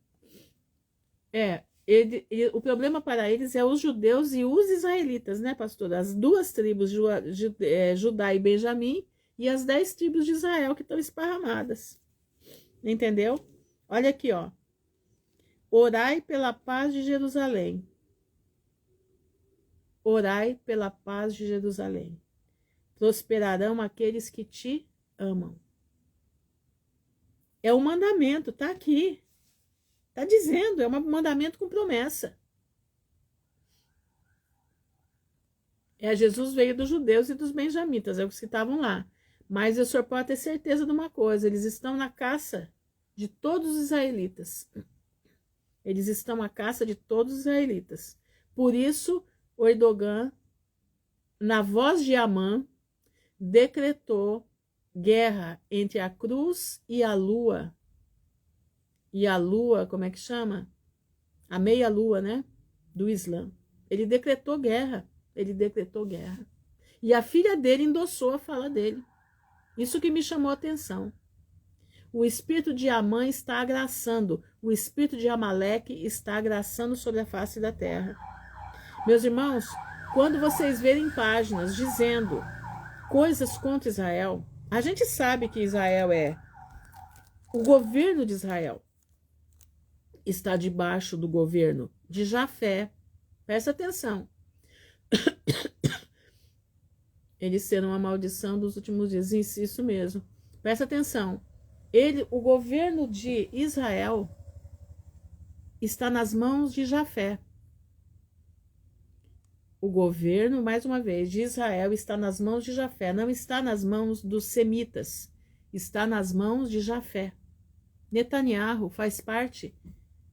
O problema para eles é os judeus e os israelitas, né, pastor? As 2 tribos, Judá e Benjamim, e as 10 tribos de Israel que estão esparramadas. Entendeu? Olha aqui, ó. Orai pela paz de Jerusalém. Orai pela paz de Jerusalém. Prosperarão aqueles que te amam. É um mandamento, tá aqui. Tá dizendo, é um mandamento com promessa. Jesus veio dos judeus e dos benjamitas, é os que estavam lá. Mas o senhor pode ter certeza de uma coisa, eles estão na caça de todos os israelitas. Eles estão à caça de todos os israelitas. Por isso, o Erdogan, na voz de Amã, decretou guerra entre a cruz e a lua. E a lua, como é que chama? A meia-lua, né? Do Islã. Ele decretou guerra. Ele decretou guerra. E a filha dele endossou a fala dele. Isso que me chamou a atenção. O espírito de Amã está agraçando. O espírito de Amaleque está agraçando sobre a face da terra. Meus irmãos, quando vocês verem páginas dizendo coisas contra Israel, a gente sabe que Israel o governo de Israel está debaixo do governo de Jafé. Presta atenção. Eles serão uma maldição dos últimos dias. Isso mesmo. Presta atenção. O governo de Israel está nas mãos de Jafé. O governo, mais uma vez, de Israel está nas mãos de Jafé. Não está nas mãos dos semitas. Está nas mãos de Jafé. Netanyahu faz parte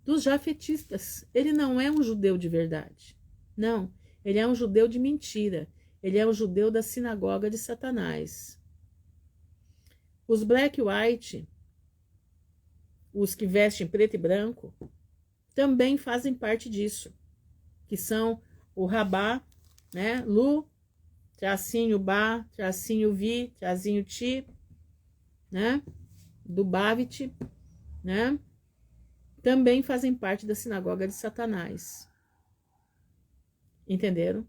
dos jafetistas. Ele não é um judeu de verdade. Não, ele é um judeu de mentira. Ele é um judeu da sinagoga de Satanás. Os black white, os que vestem preto e branco, também fazem parte disso. Que são o Rabá, né? Lu, tracinho Bá, tracinho Vi, tracinho Ti, né? Do Bavit, né? Também fazem parte da sinagoga de Satanás. Entenderam?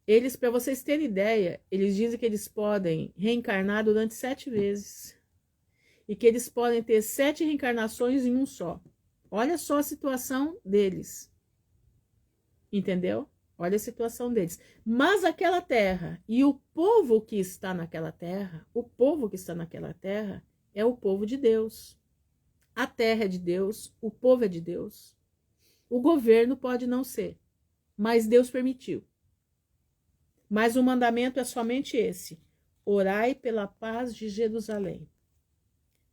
Eles, para vocês terem ideia, eles dizem que eles podem reencarnar durante 7 vezes. E que eles podem ter 7 reencarnações em um só. Olha só a situação deles. Entendeu? Olha a situação deles. Mas aquela terra e o povo que está naquela terra, o povo que está naquela terra é o povo de Deus. A terra é de Deus, o povo é de Deus. O governo pode não ser, mas Deus permitiu. Mas o mandamento é somente esse: orai pela paz de Jerusalém.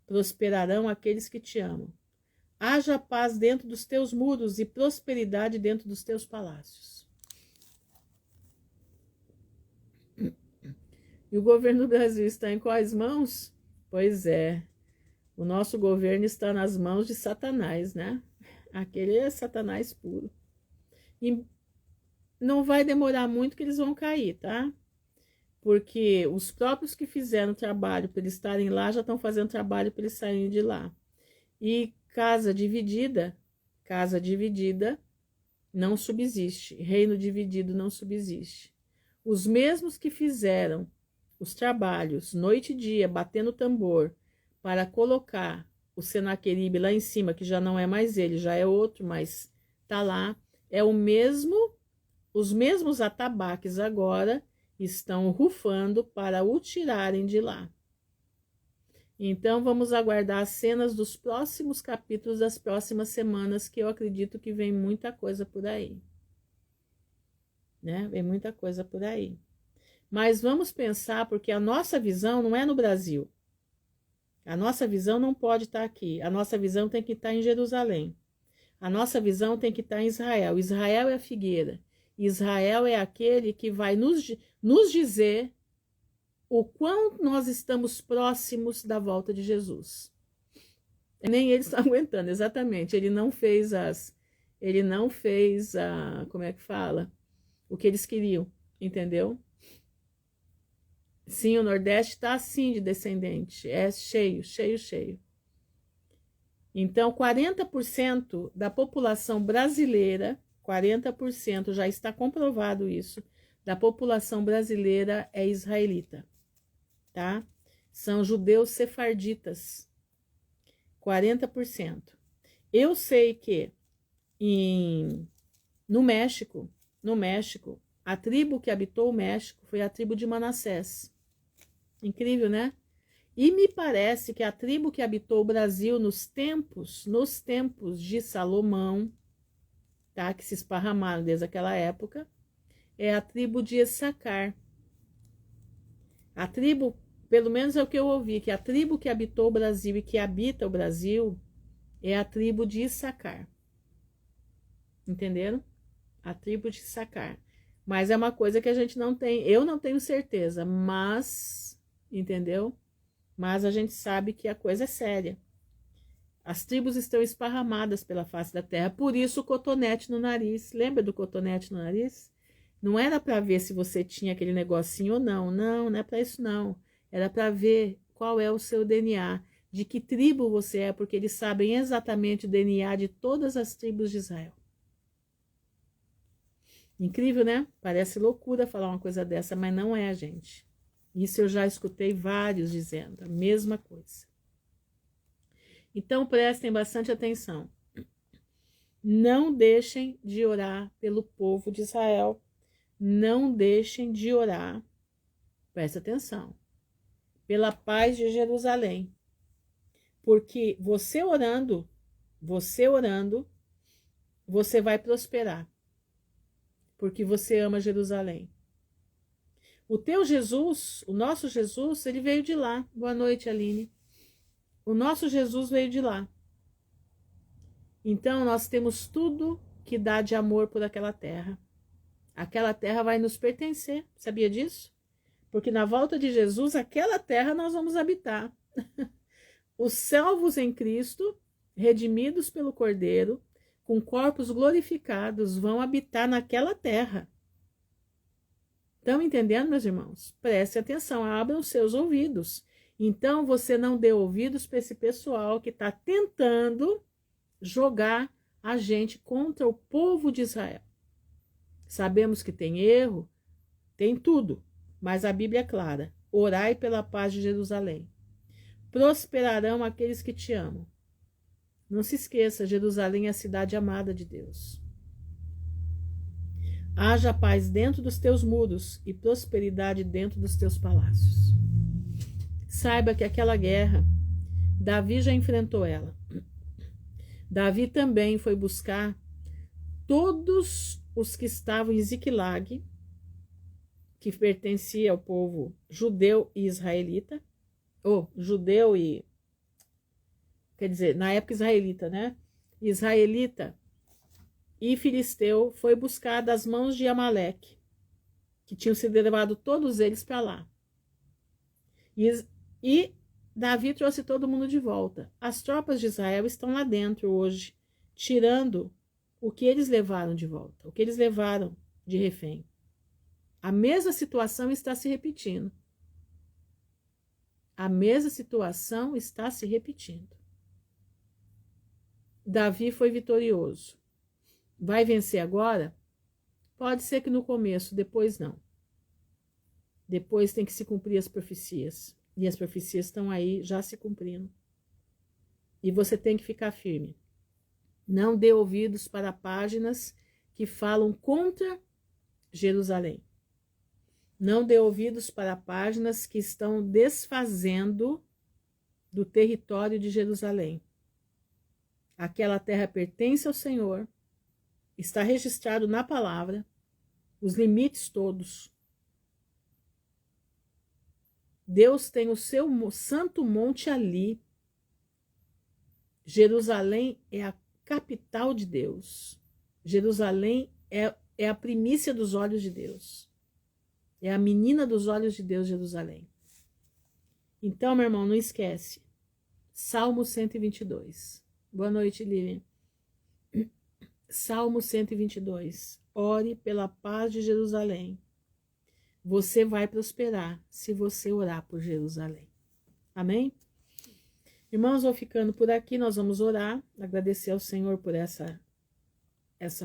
Prosperarão aqueles que te amam. Haja paz dentro dos teus muros e prosperidade dentro dos teus palácios. E o governo do Brasil está em quais mãos? Pois é, o nosso governo está nas mãos de Satanás, né? Aquele é Satanás puro. E não vai demorar muito que eles vão cair, tá? Porque os próprios que fizeram trabalho para eles estarem lá já estão fazendo trabalho para eles saírem de lá. E casa dividida não subsiste. Reino dividido não subsiste. Os mesmos que fizeram os trabalhos noite e dia, batendo tambor, para colocar o Senaqueribe lá em cima, que já não é mais ele, já é outro, mas tá lá, é o mesmo. Os mesmos atabaques agora estão rufando para o tirarem de lá. Então, vamos aguardar as cenas dos próximos capítulos das próximas semanas, que eu acredito que vem muita coisa por aí. Né? Vem muita coisa por aí. Mas vamos pensar, porque a nossa visão não é no Brasil. A nossa visão não pode estar aqui. A nossa visão tem que estar em Jerusalém. A nossa visão tem que estar em Israel. Israel é a figueira. Israel é aquele que vai nos dizer o quão nós estamos próximos da volta de Jesus. Nem eles estão aguentando, exatamente. Ele não fez como é que fala? O que eles queriam, entendeu? Sim, o Nordeste está assim de descendente, é cheio, cheio, cheio. Então, 40% da população brasileira, 40%, já está comprovado isso, da população brasileira é israelita, tá? São judeus sefarditas, 40%. Eu sei que no México, a tribo que habitou o México foi a tribo de Manassés. Incrível, né? E me parece que a tribo que habitou o Brasil nos tempos de Salomão, tá? Que se esparramaram desde aquela época, é a tribo de Issacar. A tribo, pelo menos é o que eu ouvi, que a tribo que habitou o Brasil e que habita o Brasil é a tribo de Issacar. Entenderam? A tribo de Issacar. Mas é uma coisa que a gente não tem, eu não tenho certeza, mas, entendeu? Mas a gente sabe que a coisa é séria. As tribos estão esparramadas pela face da terra, por isso o cotonete no nariz. Lembra do cotonete no nariz? Não era para ver se você tinha aquele negocinho ou não. Não, não é para isso não. Era para ver qual é o seu DNA, de que tribo você é, porque eles sabem exatamente o DNA de todas as tribos de Israel. Incrível, né? Parece loucura falar uma coisa dessa, mas não é, gente. Isso eu já escutei vários dizendo, a mesma coisa. Então prestem bastante atenção. Não deixem de orar pelo povo de Israel. Não deixem de orar, presta atenção, pela paz de Jerusalém. Porque você orando, você vai prosperar. Porque você ama Jerusalém. O teu Jesus, o nosso Jesus, ele veio de lá. Boa noite, Aline. O nosso Jesus veio de lá. Então, nós temos tudo que dá de amor por aquela terra. Aquela terra vai nos pertencer. Sabia disso? Porque na volta de Jesus, aquela terra nós vamos habitar. Os salvos em Cristo, redimidos pelo Cordeiro, com corpos glorificados, vão habitar naquela terra. Estão entendendo, meus irmãos? Preste atenção, abram seus ouvidos. Então, você não dê ouvidos para esse pessoal que está tentando jogar a gente contra o povo de Israel. Sabemos que tem erro, tem tudo, mas a Bíblia é clara. Orai pela paz de Jerusalém. Prosperarão aqueles que te amam. Não se esqueça, Jerusalém é a cidade amada de Deus. Haja paz dentro dos teus muros e prosperidade dentro dos teus palácios. Saiba que aquela guerra, Davi já enfrentou ela. Davi também foi buscar todos os que estavam em Ziclag, que pertencia ao povo judeu e israelita, ou judeu e, quer dizer, na época israelita, né? Israelita e filisteu foi buscar das mãos de Amaleque, que tinham sido levados todos eles para lá. E Davi trouxe todo mundo de volta. As tropas de Israel estão lá dentro hoje, tirando o que eles levaram de volta, o que eles levaram de refém. A mesma situação está se repetindo. A mesma situação está se repetindo. Davi foi vitorioso. Vai vencer agora? Pode ser que no começo, depois não. Depois tem que se cumprir as profecias. E as profecias estão aí já se cumprindo. E você tem que ficar firme. Não dê ouvidos para páginas que falam contra Jerusalém. Não dê ouvidos para páginas que estão desfazendo do território de Jerusalém. Aquela terra pertence ao Senhor, está registrado na palavra, os limites todos. Deus tem o seu santo monte ali. Jerusalém é a capital de Deus. Jerusalém é a primícia dos olhos de Deus. É a menina dos olhos de Deus, Jerusalém. Então, meu irmão, não esquece. Salmo 122. Boa noite, Lilian. Salmo 122. Ore pela paz de Jerusalém. Você vai prosperar se você orar por Jerusalém. Amém? Irmãos, vou ficando por aqui. Nós vamos orar. Agradecer ao Senhor por essa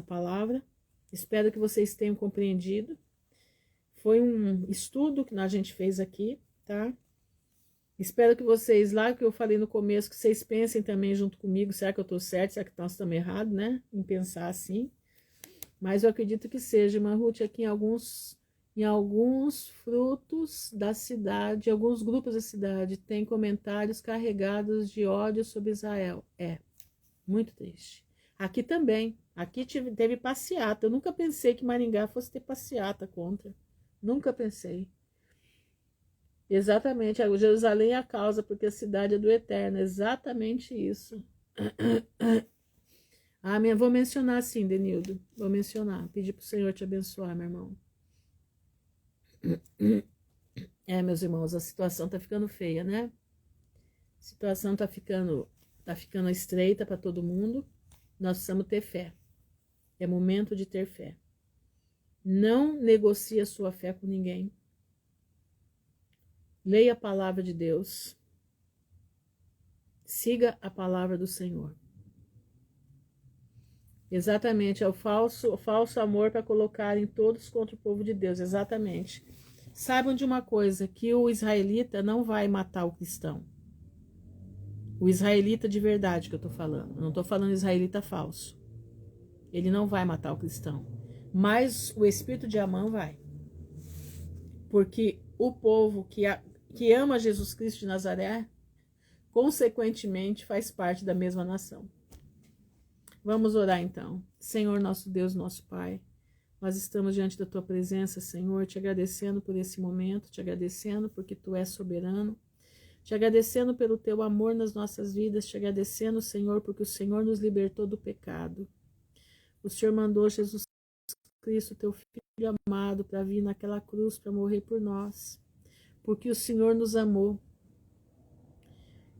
palavra. Espero que vocês tenham compreendido. Foi um estudo que a gente fez aqui, tá? Espero que vocês, lá que eu falei no começo, que vocês pensem também junto comigo, será que eu estou certo, será que nós estamos errados, né? Em pensar assim. Mas eu acredito que seja, irmã Ruth, aqui em alguns frutos da cidade, alguns grupos da cidade, tem comentários carregados de ódio sobre Israel. É, muito triste. Aqui também, aqui teve passeata. Eu nunca pensei que Maringá fosse ter passeata contra. Nunca pensei. Exatamente, Jerusalém é a causa, porque a cidade é do Eterno. Exatamente isso. Amém. Vou mencionar sim, Denildo. Vou mencionar. Pedir para o Senhor te abençoar, meu irmão. Meus irmãos, a situação tá ficando feia, né? A situação tá ficando estreita para todo mundo. Nós precisamos ter fé. É momento de ter fé. Não negocie a sua fé com ninguém. Leia a palavra de Deus. Siga a palavra do Senhor. Exatamente, é o falso amor para colocarem todos contra o povo de Deus, exatamente. Saibam de uma coisa, que o israelita não vai matar o cristão. O israelita de verdade que eu estou falando, eu não estou falando israelita falso. Ele não vai matar o cristão, mas o espírito de Amã vai. Porque o povo que ama Jesus Cristo de Nazaré, consequentemente faz parte da mesma nação. Vamos orar então. Senhor, nosso Deus, nosso Pai, nós estamos diante da Tua presença, Senhor, te agradecendo por esse momento, te agradecendo porque Tu és soberano, te agradecendo pelo Teu amor nas nossas vidas, te agradecendo, Senhor, porque o Senhor nos libertou do pecado. O Senhor mandou Jesus Cristo, Teu Filho amado, para vir naquela cruz, para morrer por nós, porque o Senhor nos amou.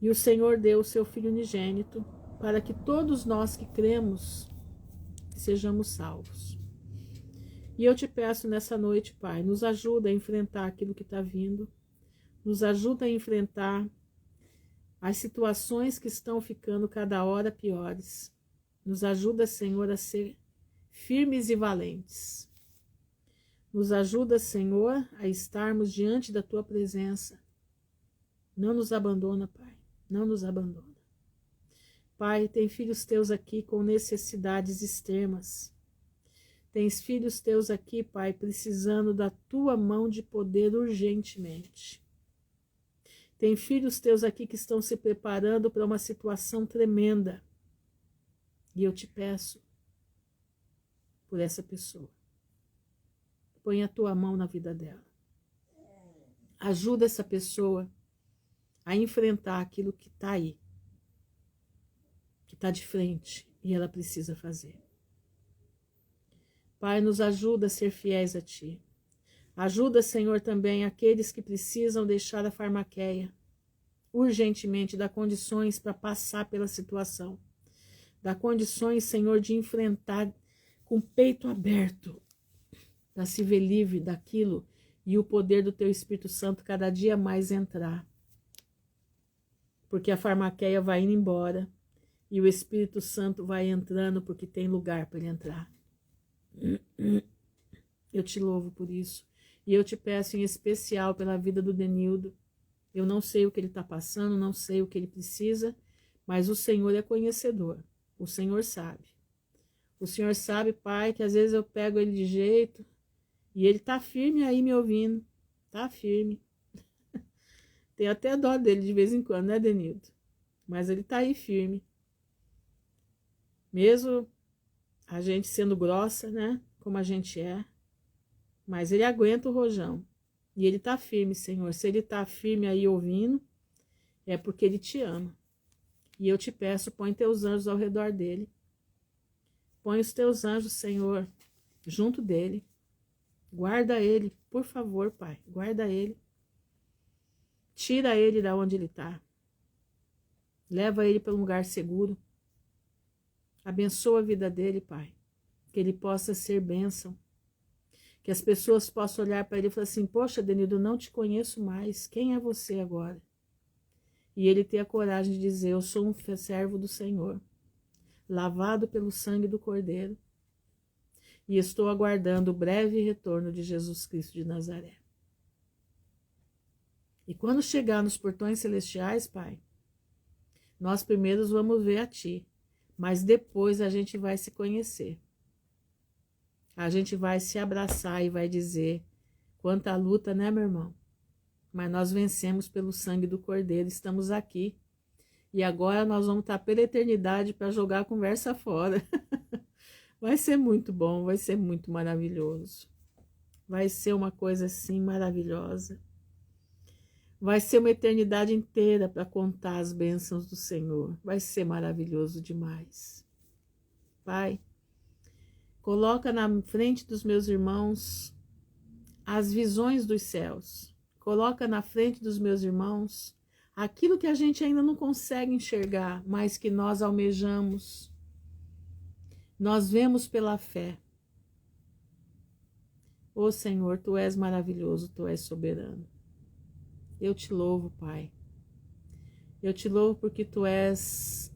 E o Senhor deu o Seu Filho unigênito, para que todos nós que cremos sejamos salvos. E eu te peço nessa noite, Pai, nos ajuda a enfrentar aquilo que está vindo, nos ajuda a enfrentar as situações que estão ficando cada hora piores. Nos ajuda, Senhor, a ser firmes e valentes. Nos ajuda, Senhor, a estarmos diante da Tua presença. Não nos abandona, Pai, não nos abandona. Pai, tem filhos teus aqui com necessidades extremas. Tens filhos teus aqui, Pai, precisando da tua mão de poder urgentemente. Tem filhos teus aqui que estão se preparando para uma situação tremenda. E eu te peço por essa pessoa. Põe a tua mão na vida dela. Ajuda essa pessoa a enfrentar aquilo que está aí, que está de frente e ela precisa fazer. Pai, nos ajuda a ser fiéis a Ti. Ajuda, Senhor, também aqueles que precisam deixar a farmaqueia urgentemente, dá condições para passar pela situação. Dá condições, Senhor, de enfrentar com o peito aberto, para se ver livre daquilo e o poder do Teu Espírito Santo cada dia mais entrar. Porque a farmaqueia vai indo embora e o Espírito Santo vai entrando porque tem lugar para ele entrar. Eu te louvo por isso. E eu te peço em especial pela vida do Denildo. Eu não sei o que ele está passando, não sei o que ele precisa, mas o Senhor é conhecedor. O Senhor sabe. O Senhor sabe, Pai, que às vezes eu pego ele de jeito e ele está firme aí me ouvindo. Está firme. Tem até dó dele de vez em quando, né, Denildo? Mas ele está aí firme. Mesmo a gente sendo grossa, né? Como a gente é. Mas ele aguenta o rojão. E ele está firme, Senhor. Se ele está firme aí ouvindo, é porque ele te ama. E eu te peço, põe teus anjos ao redor dele. Põe os teus anjos, Senhor, junto dele. Guarda ele, por favor, Pai. Guarda ele. Tira ele da onde ele está. Leva ele para um lugar seguro. Abençoa a vida dele, Pai. Que ele possa ser bênção. Que as pessoas possam olhar para ele e falar assim, poxa, Denildo, eu não te conheço mais. Quem é você agora? E ele ter a coragem de dizer, eu sou um servo do Senhor, lavado pelo sangue do Cordeiro, e estou aguardando o breve retorno de Jesus Cristo de Nazaré. E quando chegar nos portões celestiais, Pai, nós primeiros vamos ver a Ti, mas depois a gente vai se conhecer. A gente vai se abraçar e vai dizer, quanta luta, né, meu irmão? Mas nós vencemos pelo sangue do Cordeiro, estamos aqui. E agora nós vamos estar pela eternidade para jogar a conversa fora. Vai ser muito bom, vai ser muito maravilhoso. Vai ser uma coisa assim maravilhosa. Vai ser uma eternidade inteira para contar as bênçãos do Senhor. Vai ser maravilhoso demais. Pai, coloca na frente dos meus irmãos as visões dos céus. Coloca na frente dos meus irmãos aquilo que a gente ainda não consegue enxergar, mas que nós almejamos. Nós vemos pela fé. Ô Senhor, Tu és maravilhoso, Tu és soberano. Eu te louvo, Pai. Eu te louvo porque Tu és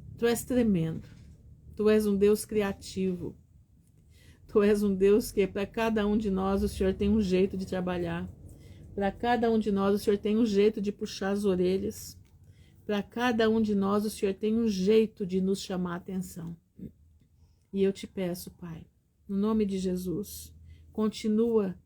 tremendo. Tu és um Deus criativo. Tu és um Deus que para cada um de nós o Senhor tem um jeito de trabalhar. Para cada um de nós o Senhor tem um jeito de puxar as orelhas. Para cada um de nós o Senhor tem um jeito de nos chamar a atenção. E eu te peço, Pai, no nome de Jesus, continua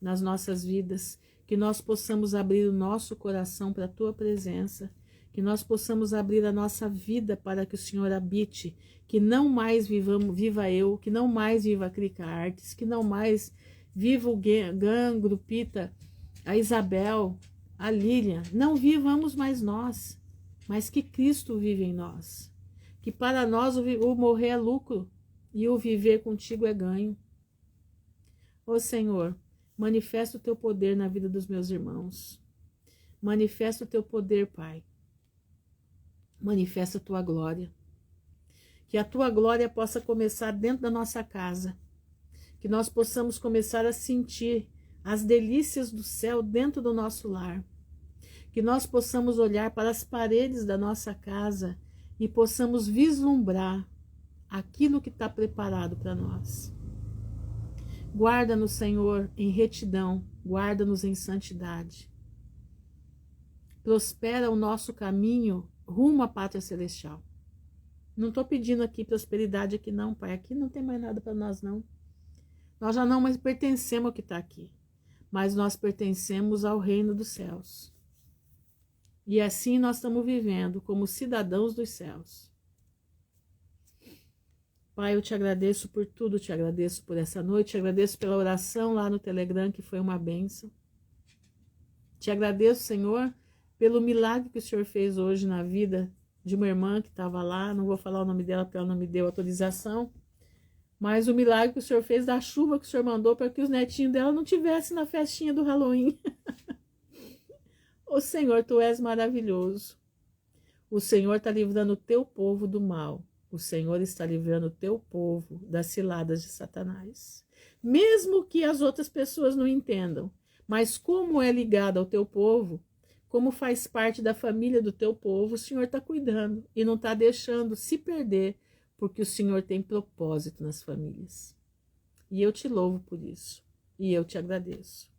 nas nossas vidas, que nós possamos abrir o nosso coração para a Tua presença, que nós possamos abrir a nossa vida para que o Senhor habite, que não mais viva eu, que não mais viva a Crica Artes, que não mais viva o Gan, Grupita, a Isabel, a Lilian, não vivamos mais nós, mas que Cristo vive em nós, que para nós o morrer é lucro e o viver contigo é ganho. Ô Senhor, manifesta o Teu poder na vida dos meus irmãos, manifesta o Teu poder, Pai, manifesta a Tua glória, que a Tua glória possa começar dentro da nossa casa, que nós possamos começar a sentir as delícias do céu dentro do nosso lar, que nós possamos olhar para as paredes da nossa casa e possamos vislumbrar aquilo que está preparado para nós. Guarda-nos, Senhor, em retidão, guarda-nos em santidade. Prospera o nosso caminho rumo à pátria celestial. Não estou pedindo aqui prosperidade aqui não, Pai. Aqui não tem mais nada para nós não. Nós já não mais pertencemos ao que está aqui, mas nós pertencemos ao reino dos céus. E assim nós estamos vivendo como cidadãos dos céus. Pai, eu te agradeço por tudo, te agradeço por essa noite, te agradeço pela oração lá no Telegram, que foi uma bênção. Te agradeço, Senhor, pelo milagre que o Senhor fez hoje na vida de uma irmã que estava lá, não vou falar o nome dela porque ela não me deu autorização, mas o milagre que o Senhor fez da chuva que o Senhor mandou para que os netinhos dela não tivessem na festinha do Halloween. Ô Senhor, Tu és maravilhoso. O Senhor está livrando o Teu povo do mal. O Senhor está livrando o Teu povo das ciladas de Satanás. Mesmo que as outras pessoas não entendam, mas como é ligado ao Teu povo, como faz parte da família do Teu povo, o Senhor está cuidando e não está deixando se perder, porque o Senhor tem propósito nas famílias. E eu te louvo por isso. E eu te agradeço.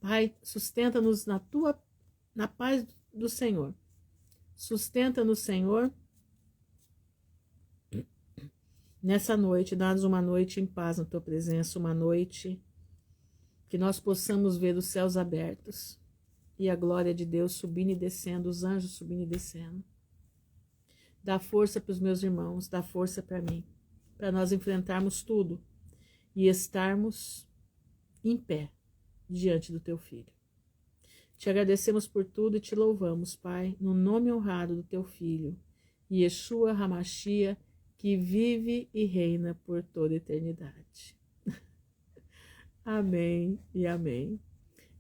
Pai, sustenta-nos na paz do Senhor. Sustenta-nos, Senhor, nessa noite. Dá-nos uma noite em paz na Tua presença, uma noite que nós possamos ver os céus abertos e a glória de Deus subindo e descendo, os anjos subindo e descendo. Dá força para os meus irmãos, dá força para mim, para nós enfrentarmos tudo e estarmos em pé diante do Teu Filho. Te agradecemos por tudo e te louvamos, Pai, no nome honrado do Teu Filho, Yeshua HaMashiach, que vive e reina por toda a eternidade. Amém e amém.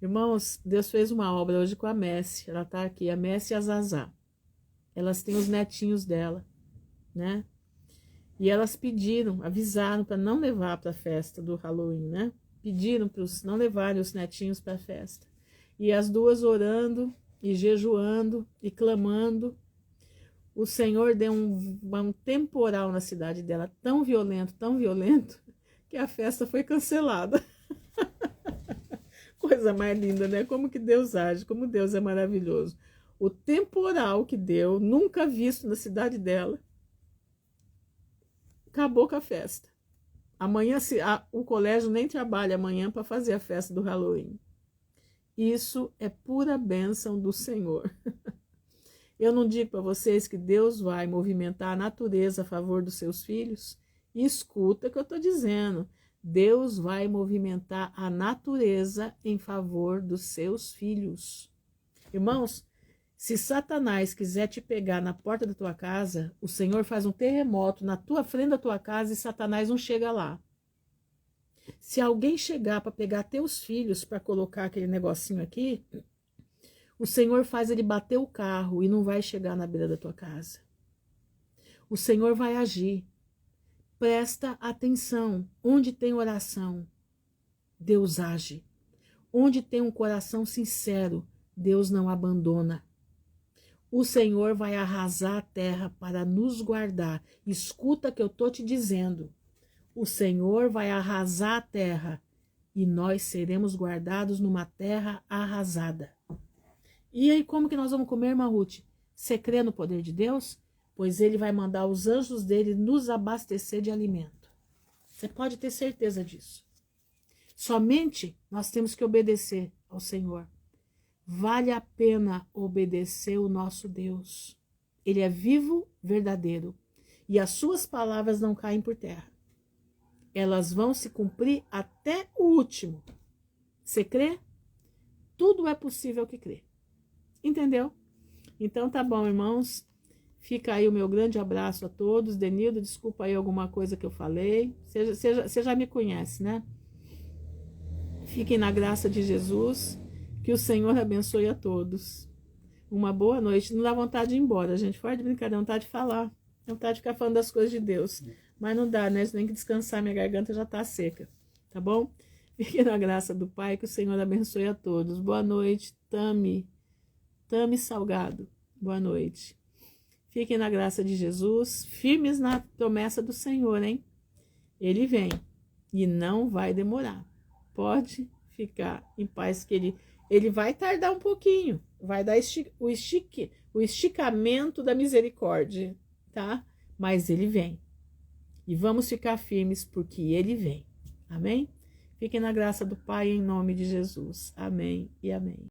Irmãos, Deus fez uma obra hoje com a Messi, ela está aqui, a Messi e a Zazá. Elas têm os netinhos dela, né? E elas pediram, avisaram para não levar para a festa do Halloween, né? Pediram para não levarem os netinhos para a festa. E as duas orando e jejuando e clamando. O Senhor deu um temporal na cidade dela, tão violento, que a festa foi cancelada. Coisa mais linda, né? Como que Deus age, como Deus é maravilhoso. O temporal que deu, nunca visto na cidade dela, acabou com a festa. Amanhã o colégio nem trabalha amanhã para fazer a festa do Halloween. Isso é pura bênção do Senhor. Eu não digo para vocês que Deus vai movimentar a natureza a favor dos seus filhos? Escuta o que eu estou dizendo. Deus vai movimentar a natureza em favor dos seus filhos. Irmãos, Se Satanás quiser te pegar na porta da tua casa, o Senhor faz um terremoto na tua frente da tua casa e Satanás não chega lá. Se alguém chegar para pegar teus filhos para colocar aquele negocinho aqui, o Senhor faz ele bater o carro e não vai chegar na beira da tua casa. O Senhor vai agir. Presta atenção. Onde tem oração, Deus age. Onde tem um coração sincero, Deus não abandona. O Senhor vai arrasar a terra para nos guardar. Escuta que eu estou te dizendo. O Senhor vai arrasar a terra e nós seremos guardados numa terra arrasada. E aí como que nós vamos comer, irmã Ruth? Você crê no poder de Deus? Pois ele vai mandar os anjos dele nos abastecer de alimento. Você pode ter certeza disso. Somente nós temos que obedecer ao Senhor. Vale a pena obedecer o nosso Deus. Ele é vivo, verdadeiro. E as suas palavras não caem por terra. Elas vão se cumprir até o último. Você crê? Tudo é possível que crê. Entendeu? Então tá bom, irmãos. Fica aí o meu grande abraço a todos. Denildo, desculpa aí alguma coisa que eu falei. Você já me conhece, né? Fiquem na graça de Jesus. Que o Senhor abençoe a todos. Uma boa noite. Não dá vontade de ir embora, gente. Fora de brincadeira, não vontade de falar. Não vontade de ficar falando das coisas de Deus. Mas não dá, né? Eu tenho que descansar, minha garganta já tá seca. Tá bom? Fiquem na graça do Pai. Que o Senhor abençoe a todos. Boa noite, Tami Salgado. Boa noite. Fiquem na graça de Jesus. Firmes na promessa do Senhor, hein? Ele vem. E não vai demorar. Pode ficar em paz que ele vai tardar um pouquinho, vai dar o esticamento da misericórdia, tá? Mas ele vem. E vamos ficar firmes porque ele vem. Amém? Fiquem na graça do Pai em nome de Jesus. Amém e amém.